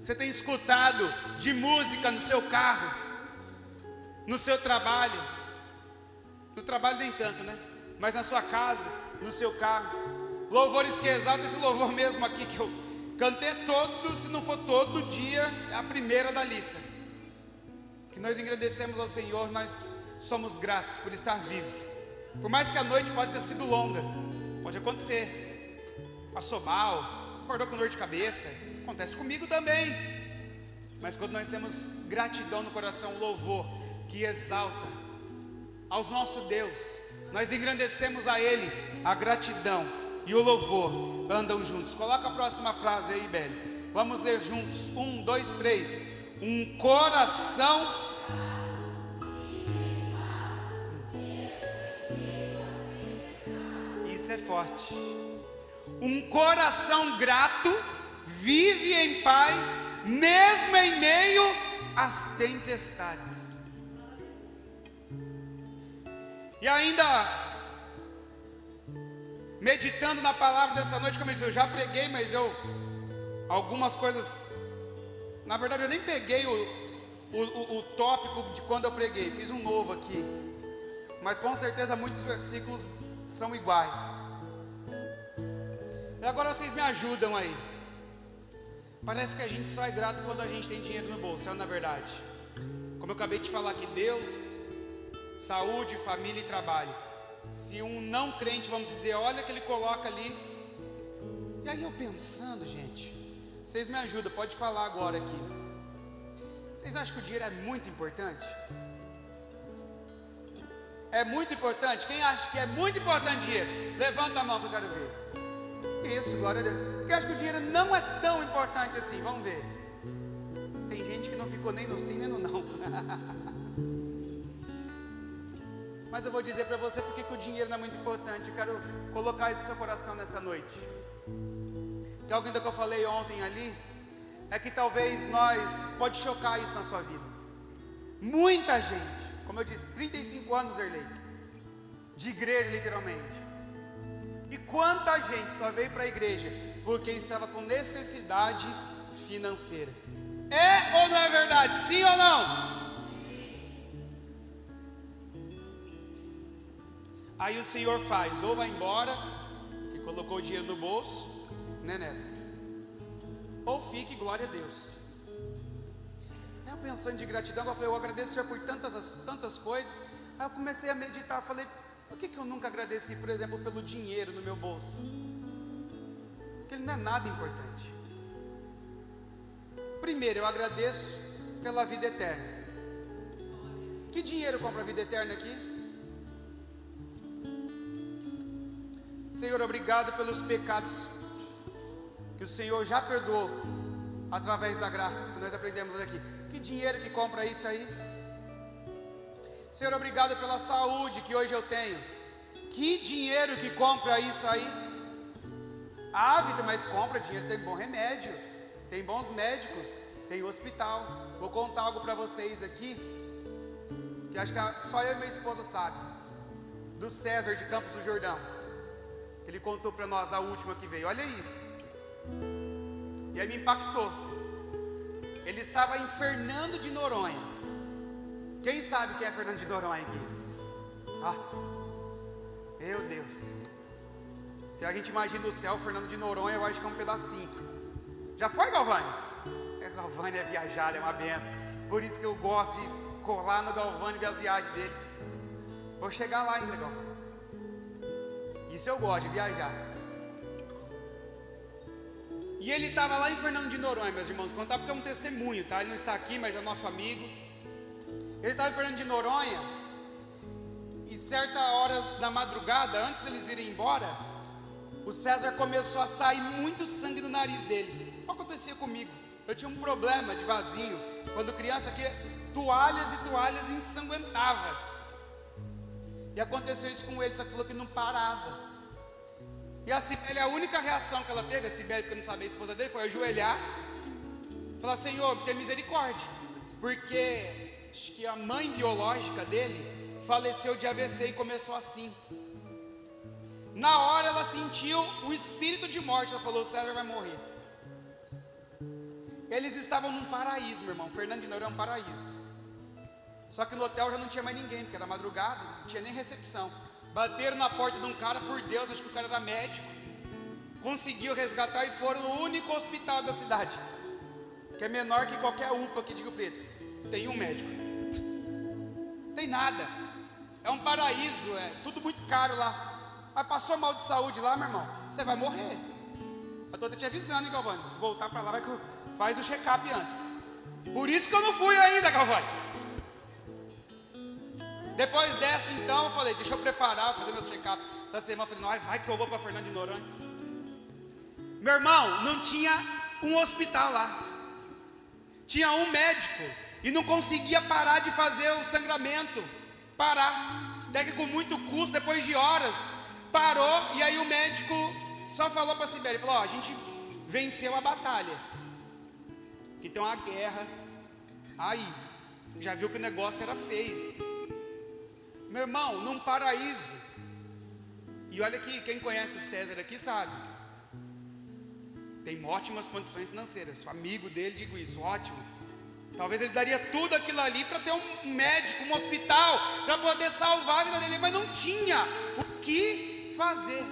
Você tem escutado de música no seu carro, no seu trabalho? No trabalho nem tanto, né? Mas na sua casa, no seu carro. Louvores que exaltam, esse louvor mesmo aqui que eu cantei todo, se não for todo dia, é a primeira da lista. Que nós agradecemos ao Senhor, nós somos gratos por estar vivo. Por mais que a noite pode ter sido longa, pode acontecer. passou mal, acordou com dor de cabeça, acontece comigo também. Mas quando nós temos gratidão no coração, louvor que exalta ao nosso Deus, nós engrandecemos a Ele, a gratidão e o louvor andam juntos. Coloca a próxima frase aí, Beli. Vamos ler juntos. 1, 2, 3. Um coração. Isso é forte. Um coração grato vive em paz, mesmo em meio às tempestades. E ainda meditando na palavra dessa noite, como eu disse, eu já preguei, mas algumas coisas, na verdade eu nem peguei o tópico de quando eu preguei, fiz um novo aqui, mas com certeza muitos versículos são iguais. E agora vocês me ajudam aí. Parece que a gente só é grato quando a gente tem dinheiro no bolso, é na verdade. Como eu acabei de falar aqui, Deus, saúde, família e trabalho. Se um não crente, vamos dizer, olha que ele coloca ali. E aí eu pensando, gente, vocês me ajudam, pode falar agora aqui. Vocês acham que o dinheiro é muito importante? É muito importante? Quem acha que é muito importante dinheiro? Levanta a mão que eu quero ver. Isso, glória a Deus. Quem acha que o dinheiro não é tão importante assim? Vamos ver. Tem gente que não ficou nem no sim nem no não. Mas eu vou dizer para você porque que o dinheiro não é muito importante. Eu quero colocar isso no seu coração nessa noite. Tem algo ainda que eu falei ontem ali, é que talvez pode chocar isso na sua vida. Muita gente, como eu disse, 35 anos, Erlei, de igreja literalmente. E quanta gente só veio para a igreja porque estava com necessidade financeira. É ou não é verdade? Sim ou não? Aí o Senhor faz, ou vai embora, que colocou o dinheiro no bolso, né, Neto? Ou fique, glória a Deus. Aí eu pensando de gratidão, eu falei, eu agradeço o Senhor por tantas coisas. Aí eu comecei a meditar, falei, por que eu nunca agradeci, por exemplo, pelo dinheiro no meu bolso? Porque ele não é nada importante. Primeiro, eu agradeço pela vida eterna. Que dinheiro compra a vida eterna aqui? Senhor, obrigado pelos pecados que o Senhor já perdoou através da graça que nós aprendemos aqui. Que dinheiro que compra isso aí? Senhor, obrigado pela saúde que hoje eu tenho. Que dinheiro que compra isso aí? Ah, Vitor, mas compra dinheiro, tem bom remédio, tem bons médicos, tem hospital. Vou contar algo para vocês aqui, que acho que só eu e minha esposa sabem. Do César de Campos do Jordão. Ele contou para nós a última que veio, olha isso. E aí me impactou. Ele estava em Fernando de Noronha. Quem sabe quem é Fernando de Noronha aqui? Nossa, meu Deus. Se a gente imagina o céu, Fernando de Noronha, eu acho que é um pedacinho. Já foi, Galvani? Galvani é viajar, é uma benção. Por isso que eu gosto de colar no Galvani e ver as viagens dele. Vou chegar lá ainda, Galvani. Isso eu gosto de viajar. E ele estava lá em Fernando de Noronha, meus irmãos, contar porque é um testemunho, tá? Ele não está aqui, mas é nosso amigo. Ele estava em Fernando de Noronha, e certa hora da madrugada, antes deles irem embora, o César começou a sair muito sangue no nariz dele. O que acontecia comigo? Eu tinha um problema de vasinho, quando criança, que toalhas e toalhas ensanguentava. E aconteceu isso com ele, só que falou que não parava. E assim, a única reação que ela teve, a Sibeli, porque eu não sabia, a esposa dele, foi ajoelhar, falar, Senhor, tem misericórdia, porque acho que a mãe biológica dele faleceu de AVC e começou assim. Na hora ela sentiu o espírito de morte, ela falou, o César vai morrer. Eles estavam num paraíso, meu irmão, Fernando de Noronha é um paraíso. Só que no hotel já não tinha mais ninguém, porque era madrugada, não tinha nem recepção. Bateram na porta de um cara, por Deus, acho que o cara era médico. Conseguiu resgatar e foram no único hospital da cidade, que é menor que qualquer UPA aqui de Rio Preto. Tem um médico. Tem nada. É um paraíso, é tudo muito caro lá. Mas passou mal de saúde lá, meu irmão, você vai morrer. estou te avisando, hein, Galvani? Se voltar para lá, faz o check-up antes. Por isso que eu não fui ainda, Galvani. Depois dessa, então, eu falei, deixa eu preparar, fazer meu check-up. Essa semana eu falei, não, vai que eu vou para Fernando de Noronha. Meu irmão, não tinha um hospital lá. Tinha um médico e não conseguia parar de fazer o sangramento. Parar. Até que com muito custo, depois de horas, parou. E aí o médico só falou para a Sibeli, falou, a gente venceu a batalha. Que tem uma guerra. Aí, já viu que o negócio era feio. Meu irmão, num paraíso. E olha que quem conhece o César aqui sabe. Tem ótimas condições financeiras. Sou amigo dele, digo isso, ótimas. Talvez ele daria tudo aquilo ali para ter um médico, um hospital, para poder salvar a vida dele, mas não tinha o que fazer.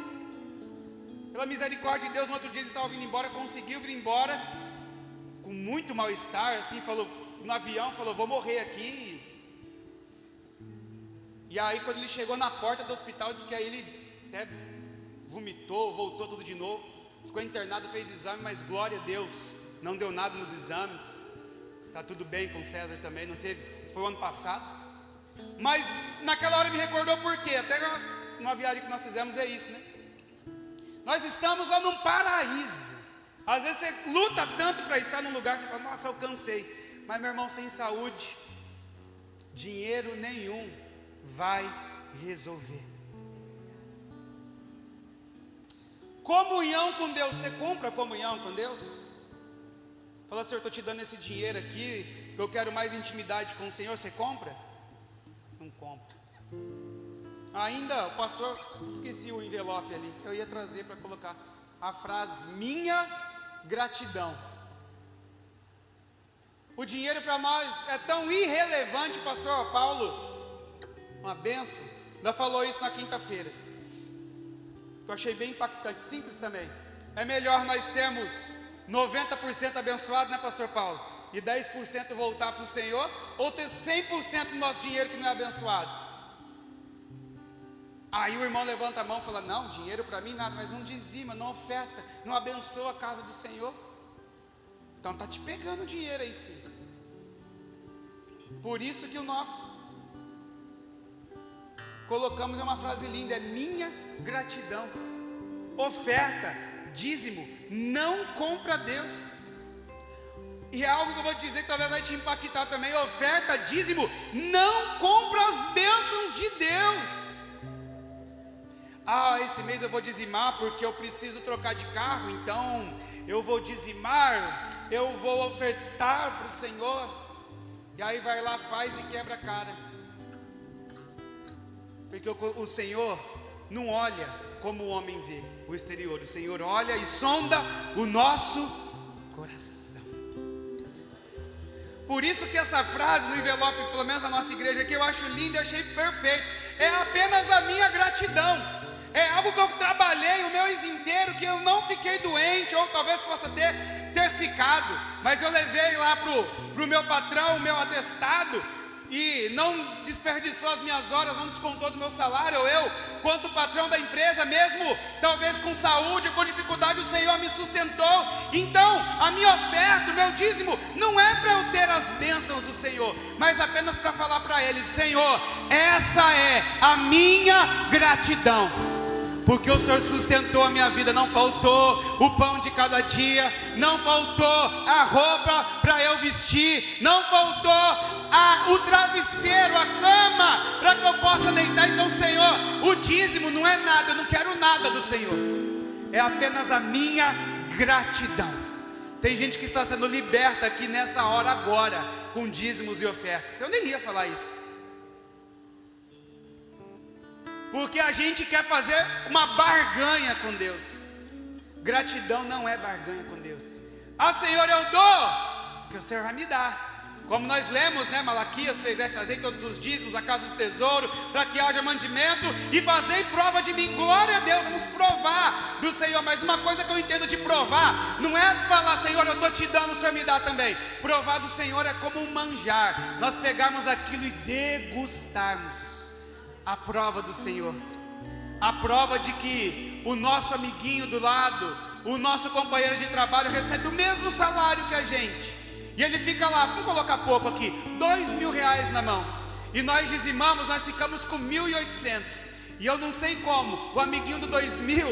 Pela misericórdia de Deus, no outro dia ele estava vindo embora, conseguiu vir embora, com muito mal-estar, assim, falou, no avião, falou, vou morrer aqui. E aí quando ele chegou na porta do hospital, disse que aí ele até vomitou, voltou tudo de novo, ficou internado, fez exame, mas glória a Deus, não deu nada nos exames. Está tudo bem com o César também, não teve, foi o ano passado. Mas naquela hora me recordou por quê? Até numa viagem que nós fizemos é isso, né? Nós estamos lá num paraíso. Às vezes você luta tanto para estar num lugar, você fala, nossa, eu cansei. Mas meu irmão, sem saúde, dinheiro nenhum vai resolver. Comunhão com Deus, você compra comunhão com Deus? Fala, Senhor, estou te dando esse dinheiro aqui, que eu quero mais intimidade com o Senhor, você compra? Não compra. Ainda, o pastor, esqueci o envelope ali, eu ia trazer para colocar a frase, minha gratidão. O dinheiro para nós é tão irrelevante, o pastor Paulo, uma benção, ainda falou isso na quinta-feira, que eu achei bem impactante, simples também. É melhor nós termos 90% abençoado, né, pastor Paulo? E 10% voltar para o Senhor, ou ter 100% do nosso dinheiro que não é abençoado? Aí o irmão levanta a mão e fala, não, dinheiro para mim nada, mas não dizima, não oferta, não abençoa a casa do Senhor. Então está te pegando dinheiro aí sim. Por isso que o nosso colocamos uma frase linda, é minha gratidão. Oferta, dízimo, não compra Deus. E é algo que eu vou te dizer que talvez vai te impactar também. Oferta, dízimo, não compra as bênçãos de Deus. Ah, esse mês eu vou dizimar porque eu preciso trocar de carro, então eu vou dizimar, eu vou ofertar para o Senhor. E aí vai lá, faz e quebra a cara. Porque o Senhor não olha como o homem vê o exterior. O Senhor olha e sonda o nosso coração. Por isso que essa frase no envelope, pelo menos na nossa igreja aqui, eu acho linda, eu achei perfeito. É apenas a minha gratidão. É algo que eu trabalhei o mês inteiro, que eu não fiquei doente, ou talvez possa ter ficado, mas eu levei lá pro meu patrão o meu atestado, e não desperdiçou as minhas horas, não descontou do meu salário. Eu, quanto patrão da empresa, mesmo talvez com saúde ou com dificuldade, o Senhor me sustentou. Então a minha oferta, o meu dízimo, não é para eu ter as bênçãos do Senhor, mas apenas para falar para Ele, Senhor, essa é a minha gratidão, porque o Senhor sustentou a minha vida. Não faltou o pão de cada dia, não faltou a roupa para eu vestir, não faltou o travesseiro, a cama para que eu possa deitar. Então, Senhor, o dízimo não é nada, eu não quero nada do Senhor, é apenas a minha gratidão. Tem gente que está sendo liberta aqui nessa hora agora, com dízimos e ofertas. Eu nem ia falar isso, porque a gente quer fazer uma barganha com Deus. Gratidão não é barganha com Deus. Ah, Senhor, eu dou, porque o Senhor vai me dar. Como nós lemos, né, Malaquias 3:10, trazei todos os dízimos à casa do tesouro, para que haja mantimento, e fazei prova de mim. Glória a Deus, vamos provar do Senhor. Mas uma coisa que eu entendo de provar, não é falar, Senhor, eu estou te dando, o Senhor me dá também. Provar do Senhor é como um manjar, nós pegarmos aquilo e degustarmos a prova do Senhor, a prova de que o nosso amiguinho do lado, o nosso companheiro de trabalho recebe o mesmo salário que a gente, e ele fica lá, vamos colocar pouco aqui, R$2.000 na mão, e nós dizimamos, nós ficamos com 1.800, e eu não sei como, o amiguinho do 2.000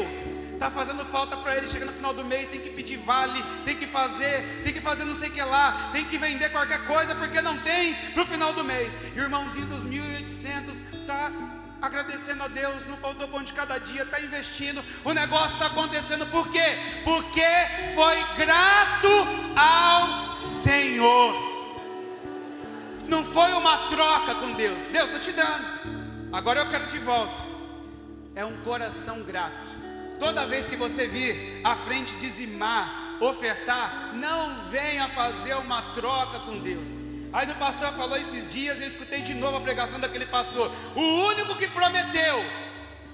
está fazendo falta para ele, chega no final do mês, tem que pedir vale, tem que fazer não sei o que lá, tem que vender qualquer coisa, porque não tem para o final do mês, e o irmãozinho dos 1.800 está agradecendo a Deus, não faltou pão de cada dia, está investindo, o negócio está acontecendo, por quê? Porque foi grato ao Senhor, não foi uma troca com Deus. Deus, estou te dando, agora eu quero de volta. É um coração grato. Toda vez que você vir à frente dizimar, ofertar, não venha fazer uma troca com Deus. Aí o pastor falou esses dias, eu escutei de novo a pregação daquele pastor, o único que prometeu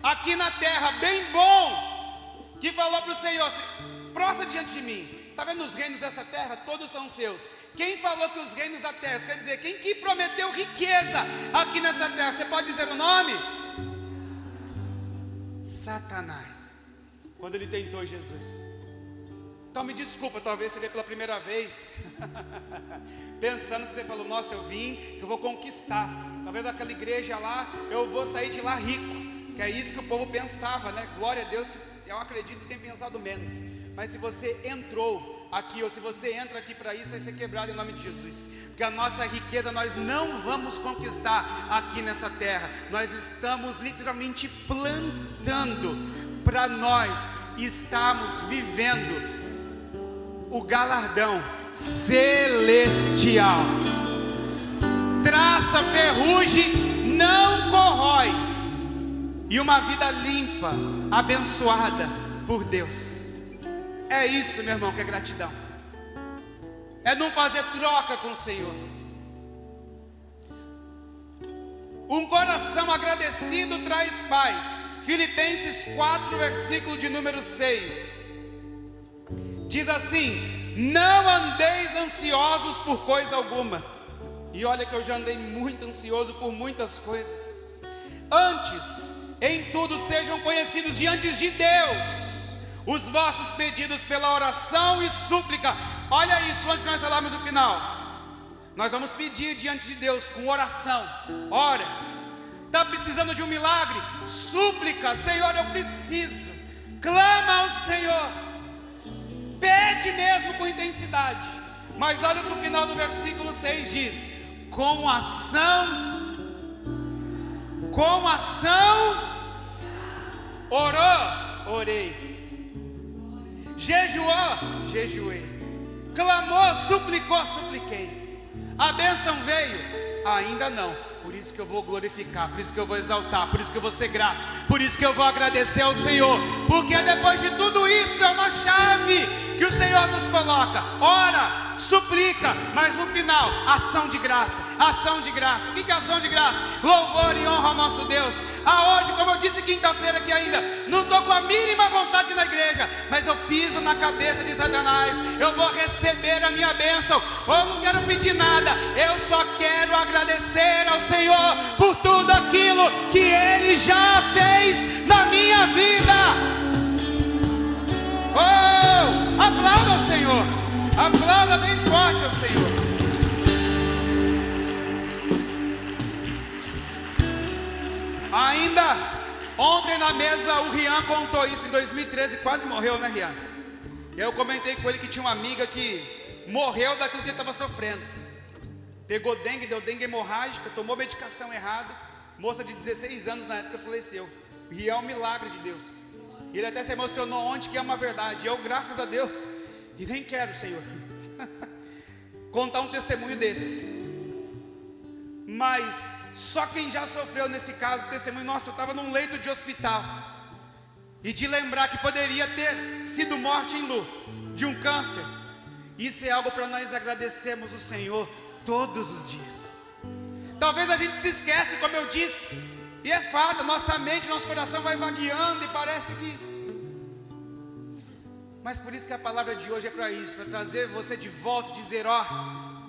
aqui na terra, bem bom, que falou para o Senhor, prostra diante de mim, está vendo os reinos dessa terra, todos são seus. Quem falou que os reinos da terra, quer dizer, quem que prometeu riqueza aqui nessa terra, você pode dizer o nome? Satanás, quando ele tentou Jesus. Então me desculpa, talvez você veio pela primeira vez pensando que você falou, nossa, eu vim, que eu vou conquistar, talvez aquela igreja lá, eu vou sair de lá rico, que é isso que o povo pensava, né? Glória a Deus, que eu acredito que tem pensado menos. Mas se você entrou aqui, ou se você entra aqui para isso, vai ser quebrado em nome de Jesus, porque a nossa riqueza nós não vamos conquistar aqui nessa terra, nós estamos literalmente plantando para nós estarmos vivendo o galardão celestial. Traça, ferrugem, não corrói, e uma vida limpa, abençoada por Deus. É isso, meu irmão, que é gratidão. É não fazer troca com o Senhor. Um coração agradecido traz paz. Filipenses 4, versículo de número 6. Diz assim: não andeis ansiosos por coisa alguma. E olha que eu já andei muito ansioso por muitas coisas. Antes, em tudo sejam conhecidos diante de Deus os vossos pedidos pela oração e súplica. Olha isso, antes de nós falarmos o final, nós vamos pedir diante de Deus com oração. Ora, está precisando de um milagre? Súplica, Senhor, eu preciso. Clama ao Senhor, pede mesmo com intensidade. Mas olha o que o final do versículo 6 diz: com ação, orou, orei, jejuou, jejuei, clamou, suplicou, supliquei. A bênção veio? Ainda não. Por isso que eu vou glorificar, por isso que eu vou exaltar, por isso que eu vou ser grato, por isso que eu vou agradecer ao Senhor, porque depois de tudo isso é uma chave que o Senhor nos coloca. Ora, suplica, mas no final, ação de graça, ação de graça. O que é ação de graça? Louvor e honra ao nosso Deus. Hoje, como eu disse quinta-feira aqui ainda, não estou com a mínima vontade na igreja, mas eu piso na cabeça de Satanás, eu vou receber a minha bênção. Eu não quero pedir nada, eu só quero agradecer ao Senhor por tudo aquilo que Ele já fez na minha vida. Oh, aplauda ao Senhor, aplauda bem forte ao Senhor. Ainda ontem na mesa o Rian contou isso. Em 2013 quase morreu, né, Rian? E eu comentei com ele que tinha uma amiga que morreu daquilo que ele estava sofrendo. Pegou dengue, deu dengue hemorrágica, tomou medicação errada. Moça de 16 anos na época faleceu. O Rian é um milagre de Deus. Ele até se emocionou ontem, que é uma verdade. Eu, graças a Deus, e nem quero, Senhor, contar um testemunho desse. Mas só quem já sofreu nesse caso, testemunho, nossa, eu estava num leito de hospital, e de lembrar que poderia ter sido morte em Lu, de um câncer. Isso é algo para nós agradecermos o Senhor todos os dias. Talvez a gente se esquece, como eu disse, e é fato, nossa mente, nosso coração vai vagueando e parece que... Mas por isso que a palavra de hoje é para isso, para trazer você de volta e dizer, ó,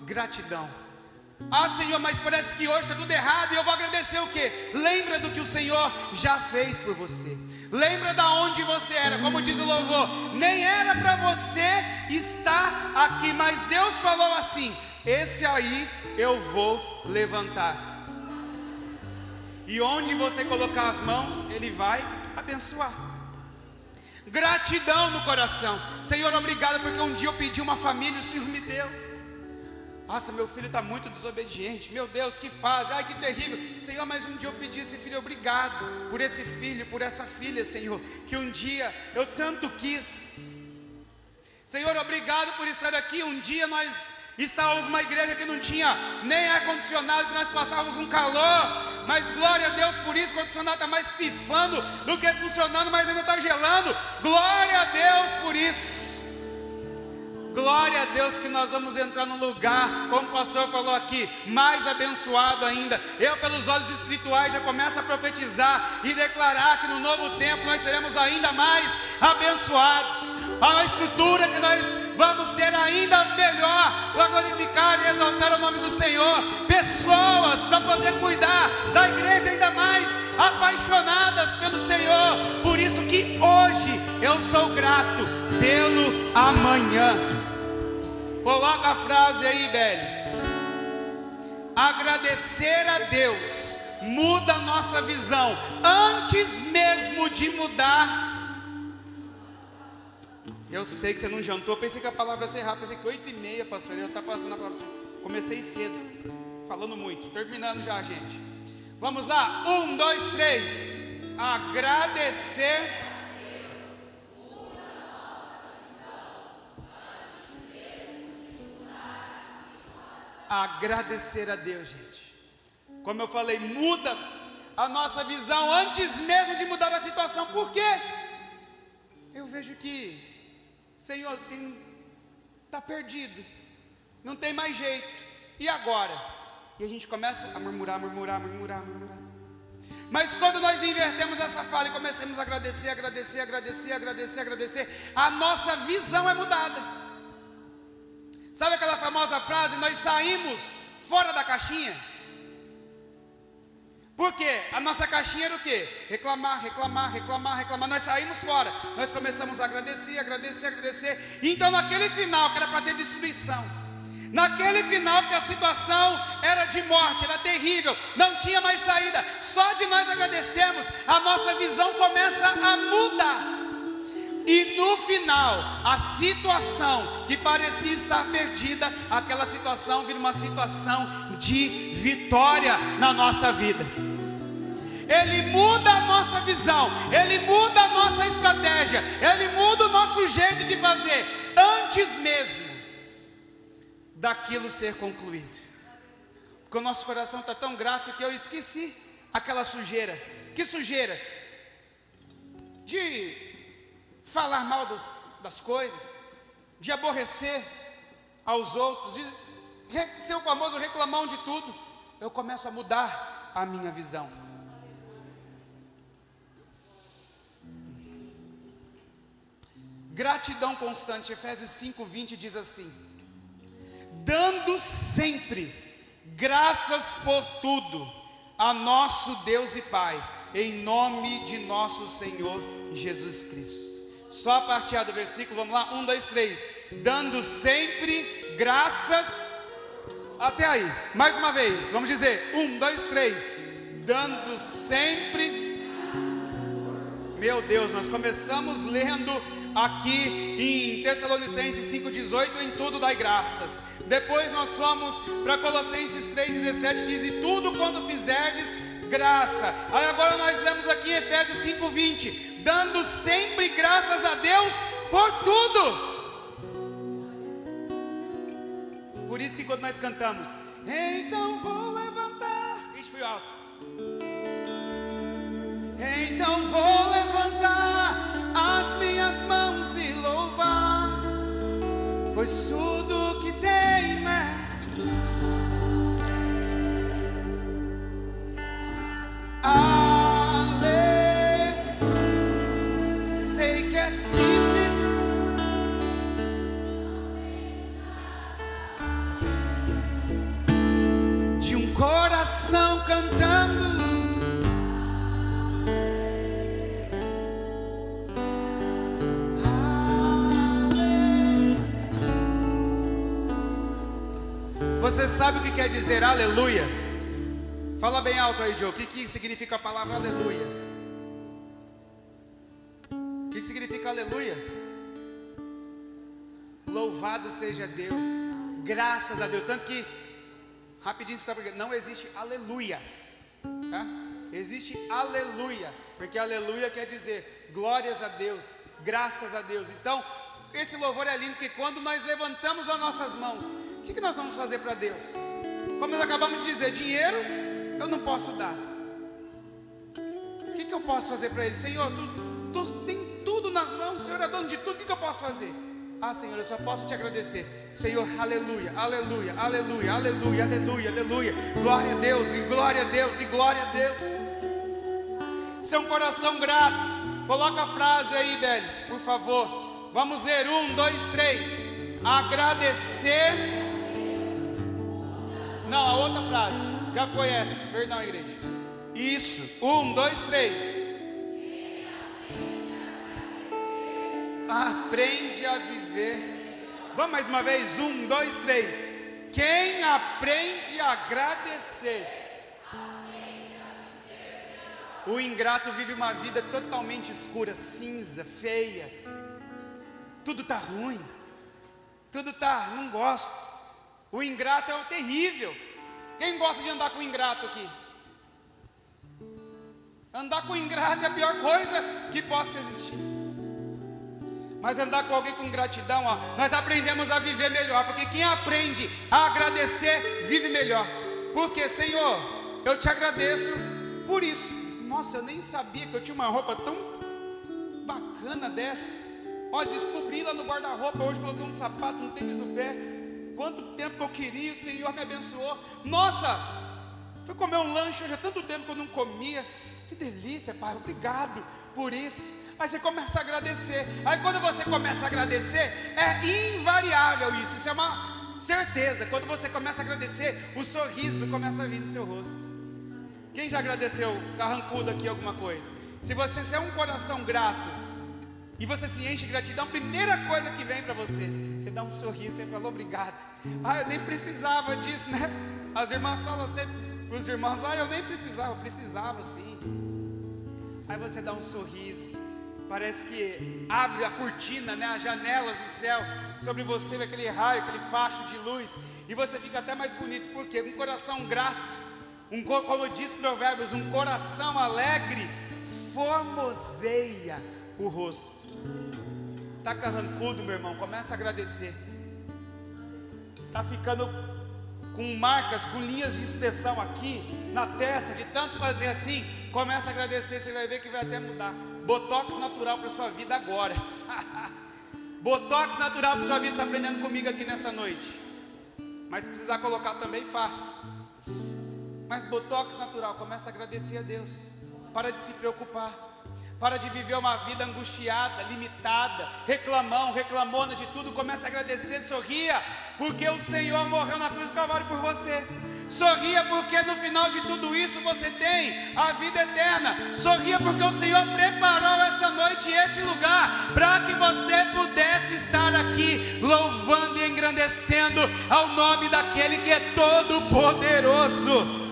gratidão. Ah, Senhor, mas parece que hoje está tudo errado e eu vou agradecer o quê? Lembra do que o Senhor já fez por você. Lembra da onde você era, como diz o louvor, nem era para você estar aqui, mas Deus falou assim: esse aí eu vou levantar. E onde você colocar as mãos, Ele vai abençoar. Gratidão no coração. Senhor, obrigado porque um dia eu pedi uma família, o Senhor me deu. Nossa, meu filho está muito desobediente. Meu Deus, que fase, ai que terrível. Senhor, mas um dia eu pedi esse filho, obrigado por esse filho, por essa filha, Senhor, que um dia eu tanto quis. Senhor, obrigado por estar aqui. Um dia nós estávamos numa igreja que não tinha nem ar-condicionado, que nós passávamos um calor. Mas glória a Deus por isso, o ar-condicionado está mais pifando do que funcionando, mas ainda está gelando. Glória a Deus por isso. Glória a Deus que nós vamos entrar num lugar, como o pastor falou aqui, mais abençoado ainda. Eu, pelos olhos espirituais, já começo a profetizar e declarar que no novo tempo nós seremos ainda mais abençoados. Há uma estrutura que nós vamos ser ainda melhor para glorificar e exaltar o nome do Senhor. Pessoas para poder cuidar da igreja ainda mais apaixonadas pelo Senhor. Por isso que hoje eu sou grato pelo amanhã. Coloca a frase aí, Beli. Agradecer a Deus muda a nossa visão antes mesmo de mudar. Eu sei que você não jantou, pensei que a palavra ia ser rápida, pensei que 8h30, pastor, eu estava passando a palavra. Comecei cedo, falando muito, terminando já, gente. Vamos lá, 1, 2, 3. Agradecer. Agradecer a Deus, gente. Como eu falei, muda a nossa visão antes mesmo de mudar a situação. Por quê? Eu vejo que, Senhor, está perdido, não tem mais jeito. E agora? E a gente começa a murmurar. Mas quando nós invertemos essa fala e começamos a agradecer, a nossa visão é mudada. Sabe aquela famosa frase, nós saímos fora da caixinha? Por quê? A nossa caixinha era o quê? Reclamar. Nós saímos fora, nós começamos a agradecer. Então naquele final que era para ter destruição, naquele final que a situação era de morte, era terrível, não tinha mais saída, só de nós agradecermos, a nossa visão começa a mudar. E no final, a situação que parecia estar perdida, aquela situação vira uma situação de vitória na nossa vida. Ele muda a nossa visão, Ele muda a nossa estratégia, Ele muda o nosso jeito de fazer, antes mesmo daquilo ser concluído. Porque o nosso coração está tão grato que eu esqueci aquela sujeira. Que sujeira? De falar mal das coisas, de aborrecer aos outros, de ser o famoso reclamão de tudo. Eu começo a mudar a minha visão. Gratidão constante. Efésios 5:20 diz assim: dando sempre graças por tudo a nosso Deus e Pai, em nome de nosso Senhor Jesus Cristo. Só a parte A do versículo, vamos lá, 1, 2, 3. Dando sempre graças. Até aí, mais uma vez, vamos dizer, 1, 2, 3. Dando sempre. Meu Deus, nós começamos lendo aqui em Tessalonicenses 5,18, em tudo dai graças. Depois nós fomos para Colossenses 3,17, diz: e tudo quanto fizerdes, graça. Aí agora nós lemos aqui em Efésios 5,20, dando sempre graças a Deus por tudo. Por isso que quando nós cantamos, então vou levantar, isso foi alto. Então vou levantar as minhas mãos e louvar, pois tudo que tenho é sei que é simples, de um coração cantando, Você sabe o que quer dizer aleluia? Fala bem alto aí, Joe. O que significa a palavra aleluia? O que significa aleluia? Louvado seja Deus, graças a Deus. Tanto que, rapidinho, não existe aleluias, tá? Existe aleluia, porque aleluia quer dizer glórias a Deus, graças a Deus. Então, esse louvor é lindo, porque quando nós levantamos as nossas mãos, o que nós vamos fazer para Deus? Como nós acabamos de dizer, dinheiro eu não posso dar. O que eu posso fazer para Ele? Senhor, tu tem tudo nas mãos, o Senhor é dono de tudo, o que eu posso fazer? Ah, Senhor, eu só posso te agradecer. Senhor, aleluia, aleluia, aleluia, aleluia, aleluia, aleluia. Glória a Deus, e glória a Deus, e glória a Deus. Isso é um coração grato. Coloca a frase aí, Beli, por favor. Vamos ler, 1, 2, 3. Agradecer. Não, a outra frase, já foi essa, perdão, igreja. Isso, 1, 2, 3. Aprende a viver. Vamos mais uma vez, 1, 2, 3. Quem aprende a agradecer, o ingrato vive uma vida totalmente escura, cinza, feia. Tudo está ruim, tudo está, não gosto. O ingrato é o terrível. Quem gosta de andar com ingrato aqui? Andar com ingrato é a pior coisa que possa existir. Mas andar com alguém com gratidão, ó, nós aprendemos a viver melhor. Porque quem aprende a agradecer, vive melhor. Porque, Senhor, eu te agradeço por isso. Nossa, eu nem sabia que eu tinha uma roupa tão bacana dessa. Ó, descobri lá no guarda-roupa, hoje coloquei um sapato, um tênis no pé. Quanto tempo que eu queria, o Senhor me abençoou. Nossa, fui comer um lanche hoje, há tanto tempo que eu não comia. Que delícia, Pai, obrigado por isso. Aí você começa a agradecer. Aí quando você começa a agradecer, é invariável isso. Isso é uma certeza. Quando você começa a agradecer, o sorriso começa a vir do seu rosto. Quem já agradeceu carrancudo aqui alguma coisa? Se você é um coração grato e você se enche de gratidão, a primeira coisa que vem para você, você dá um sorriso, você fala obrigado. Ah, eu nem precisava disso, né? As irmãs falam sempre para os irmãos, ah, eu nem precisava, eu precisava sim. Aí você dá um sorriso, parece que abre a cortina, né, as janelas do céu sobre você, aquele raio, aquele facho de luz, e você fica até mais bonito. Porque um coração grato, como diz Provérbios, um coração alegre formoseia o rosto. Está carrancudo, meu irmão, começa a agradecer. Está ficando com marcas, com linhas de expressão aqui na testa, de tanto fazer assim, começa a agradecer, você vai ver que vai até mudar. Botox natural para sua vida agora. Botox natural para sua vida, está aprendendo comigo aqui nessa noite. Mas se precisar colocar também, faça. Mas botox natural, começa a agradecer a Deus. Para de se preocupar. Para de viver uma vida angustiada, limitada, reclamona de tudo. Começa a agradecer, sorria, porque o Senhor morreu na cruz do Calvário por você. Sorria porque no final de tudo isso você tem a vida eterna. Sorria porque o Senhor preparou essa noite e esse lugar para que você pudesse estar aqui louvando e engrandecendo ao nome daquele que é todo poderoso.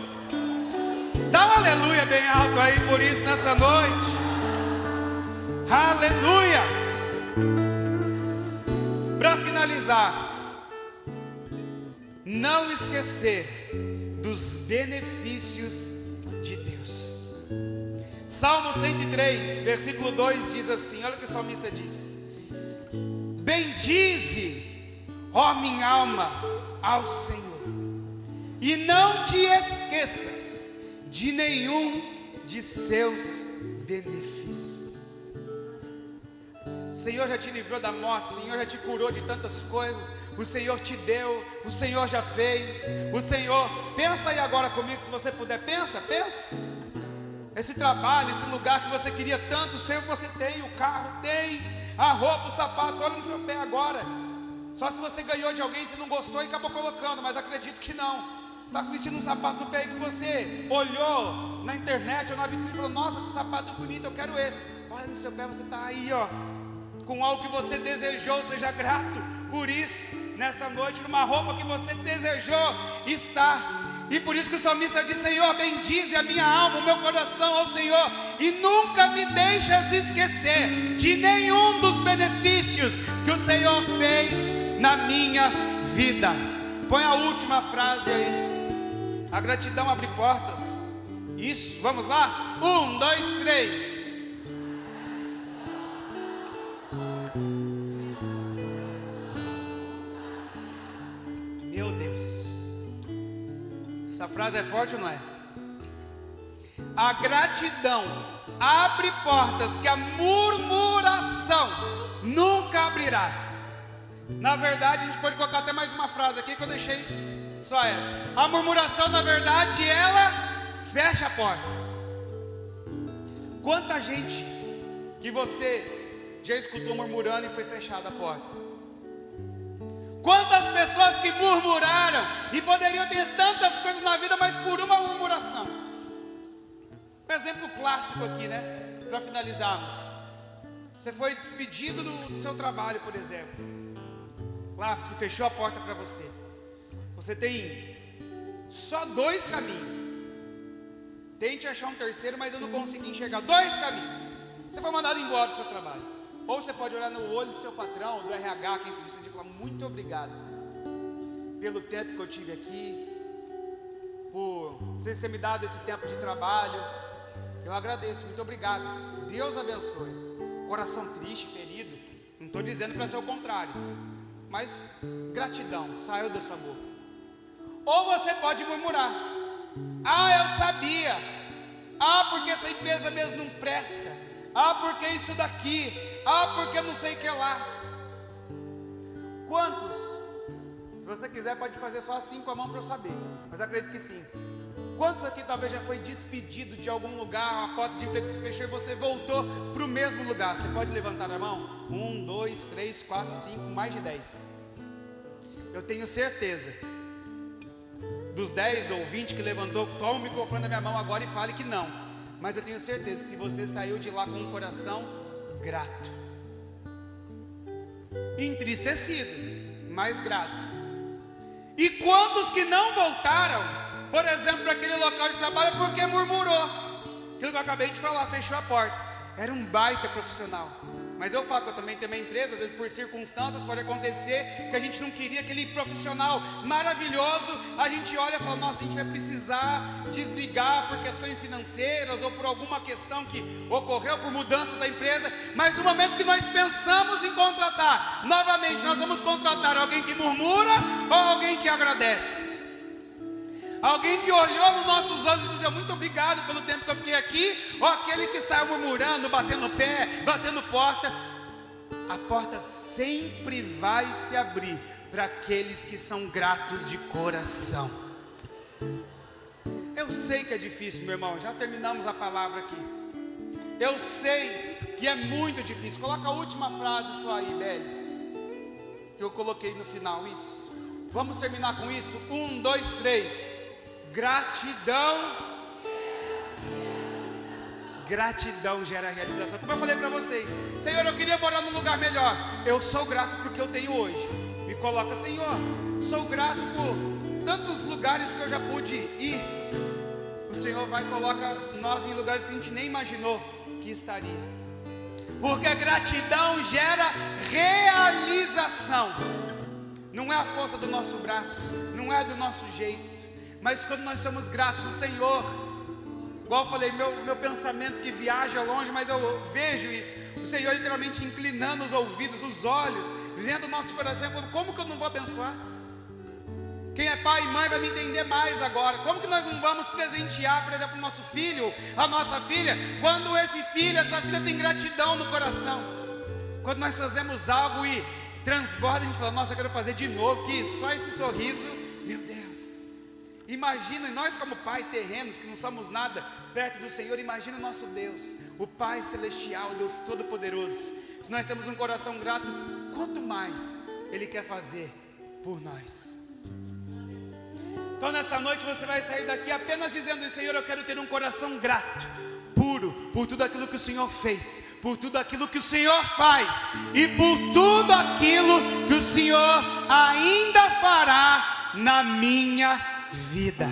Dá um aleluia bem alto aí por isso nessa noite. Aleluia. Para finalizar, não esquecer dos benefícios de Deus. Salmo 103, versículo 2 diz assim, olha o que o salmista diz: bendize, ó minha alma, ao Senhor, e não te esqueças de nenhum de seus benefícios. O Senhor já te livrou da morte, o Senhor já te curou de tantas coisas, o Senhor te deu, o Senhor já fez, o Senhor, pensa aí agora comigo, se você puder, pensa, esse trabalho, esse lugar que você queria tanto, o Senhor você tem, o carro tem, a roupa, o sapato, olha no seu pé agora, só se você ganhou de alguém, você não gostou e acabou colocando, mas acredito que não. Está vestindo um sapato no pé que você olhou na internet ou na vitrine e falou, nossa, que sapato bonito, eu quero esse. Olha no seu pé, você está aí, ó, com algo que você desejou, seja grato por isso, nessa noite, numa roupa que você desejou estar. E por isso que o salmista diz: Senhor, bendize a minha alma, o meu coração ao Senhor, e nunca me deixas esquecer de nenhum dos benefícios que o Senhor fez na minha vida. Põe a última frase aí. A gratidão abre portas. Isso, vamos lá? 1, 2, 3. Meu Deus, essa frase é forte ou não é? A gratidão abre portas que a murmuração nunca abrirá. Na verdade, a gente pode colocar até mais uma frase aqui que eu deixei só essa. A murmuração, na verdade, ela fecha portas. Quanta gente que você já escutou murmurando e foi fechada a porta? Quantas pessoas que murmuraram e poderiam ter tantas coisas na vida, mas por uma murmuração. Um exemplo clássico aqui, né? Para finalizarmos. Você foi despedido do seu trabalho, por exemplo. Lá se fechou a porta para você. Você tem só 2 caminhos. Tente achar um terceiro, mas eu não consegui enxergar 2 caminhos. Você foi mandado embora do seu trabalho. Ou você pode olhar no olho do seu patrão, do RH, quem se despedir, e falar: muito obrigado pelo tempo que eu tive aqui, por vocês terem me dado esse tempo de trabalho. Eu agradeço, muito obrigado. Deus abençoe. Coração triste, ferido, não estou dizendo para ser o contrário, mas gratidão saiu da sua boca. Ou você pode murmurar: ah, eu sabia. Ah, porque essa empresa mesmo não presta. Ah, porque isso daqui. Ah, porque não sei o que lá. Quantos? Se você quiser pode fazer só assim com a mão para eu saber, mas eu acredito que sim. Quantos aqui talvez já foi despedido de algum lugar, a porta de emprego se fechou e você voltou para o mesmo lugar? Você pode levantar a mão? 1, 2, 3, 4, 5, mais de 10. Eu tenho certeza, dos 10 ou 20 que levantou, toma o microfone da minha mão agora e fale que não. Mas eu tenho certeza que você saiu de lá com um coração grato, entristecido, mas grato. E quantos que não voltaram, por exemplo, para aquele local de trabalho, porque murmurou? Aquilo que eu acabei de falar, fechou a porta. Era um baita profissional. Mas eu falo que eu também tenho uma empresa, às vezes por circunstâncias pode acontecer que a gente não queria aquele profissional maravilhoso. A gente olha e fala: nossa, a gente vai precisar desligar por questões financeiras ou por alguma questão que ocorreu, por mudanças da empresa. Mas no momento que nós pensamos em contratar, novamente nós vamos contratar alguém que murmura ou alguém que agradece? Alguém que olhou nos nossos olhos e dizia: muito obrigado pelo tempo que eu fiquei aqui, ou aquele que saiu murmurando, batendo pé, batendo porta. A porta sempre vai se abrir para aqueles que são gratos de coração. Eu sei que é difícil, meu irmão, já terminamos a palavra aqui. Eu sei que é muito difícil. Coloca a última frase só aí, Beli, que eu coloquei no final, isso. Vamos terminar com isso? 1, 2, 3. Gratidão. Gratidão gera realização. Como eu falei para vocês: Senhor, eu queria morar num lugar melhor. Eu sou grato porque eu tenho hoje. Me coloca: Senhor, sou grato por tantos lugares que eu já pude ir. O Senhor vai e coloca nós em lugares que a gente nem imaginou que estaria. Porque a gratidão gera realização. Não é a força do nosso braço, não é do nosso jeito, mas quando nós somos gratos, o Senhor, igual eu falei, meu pensamento que viaja longe, mas eu vejo isso, o Senhor literalmente inclinando os ouvidos, os olhos, vendo o nosso coração, falando: como que eu não vou abençoar? Quem é pai e mãe vai me entender mais agora. Como que nós não vamos presentear, por exemplo, o nosso filho, a nossa filha, quando esse filho, essa filha tem gratidão no coração? Quando nós fazemos algo e transborda, a gente fala: nossa, eu quero fazer de novo, que só esse sorriso, meu Deus. Imagina, nós como pai terrenos, que não somos nada perto do Senhor, imagina o nosso Deus, o Pai Celestial, Deus Todo-Poderoso. Se nós temos um coração grato, quanto mais Ele quer fazer por nós. Então nessa noite você vai sair daqui apenas dizendo: Senhor, eu quero ter um coração grato. puro por tudo aquilo que o Senhor fez, por tudo aquilo que o Senhor faz e por tudo aquilo que o Senhor ainda fará na minha vida.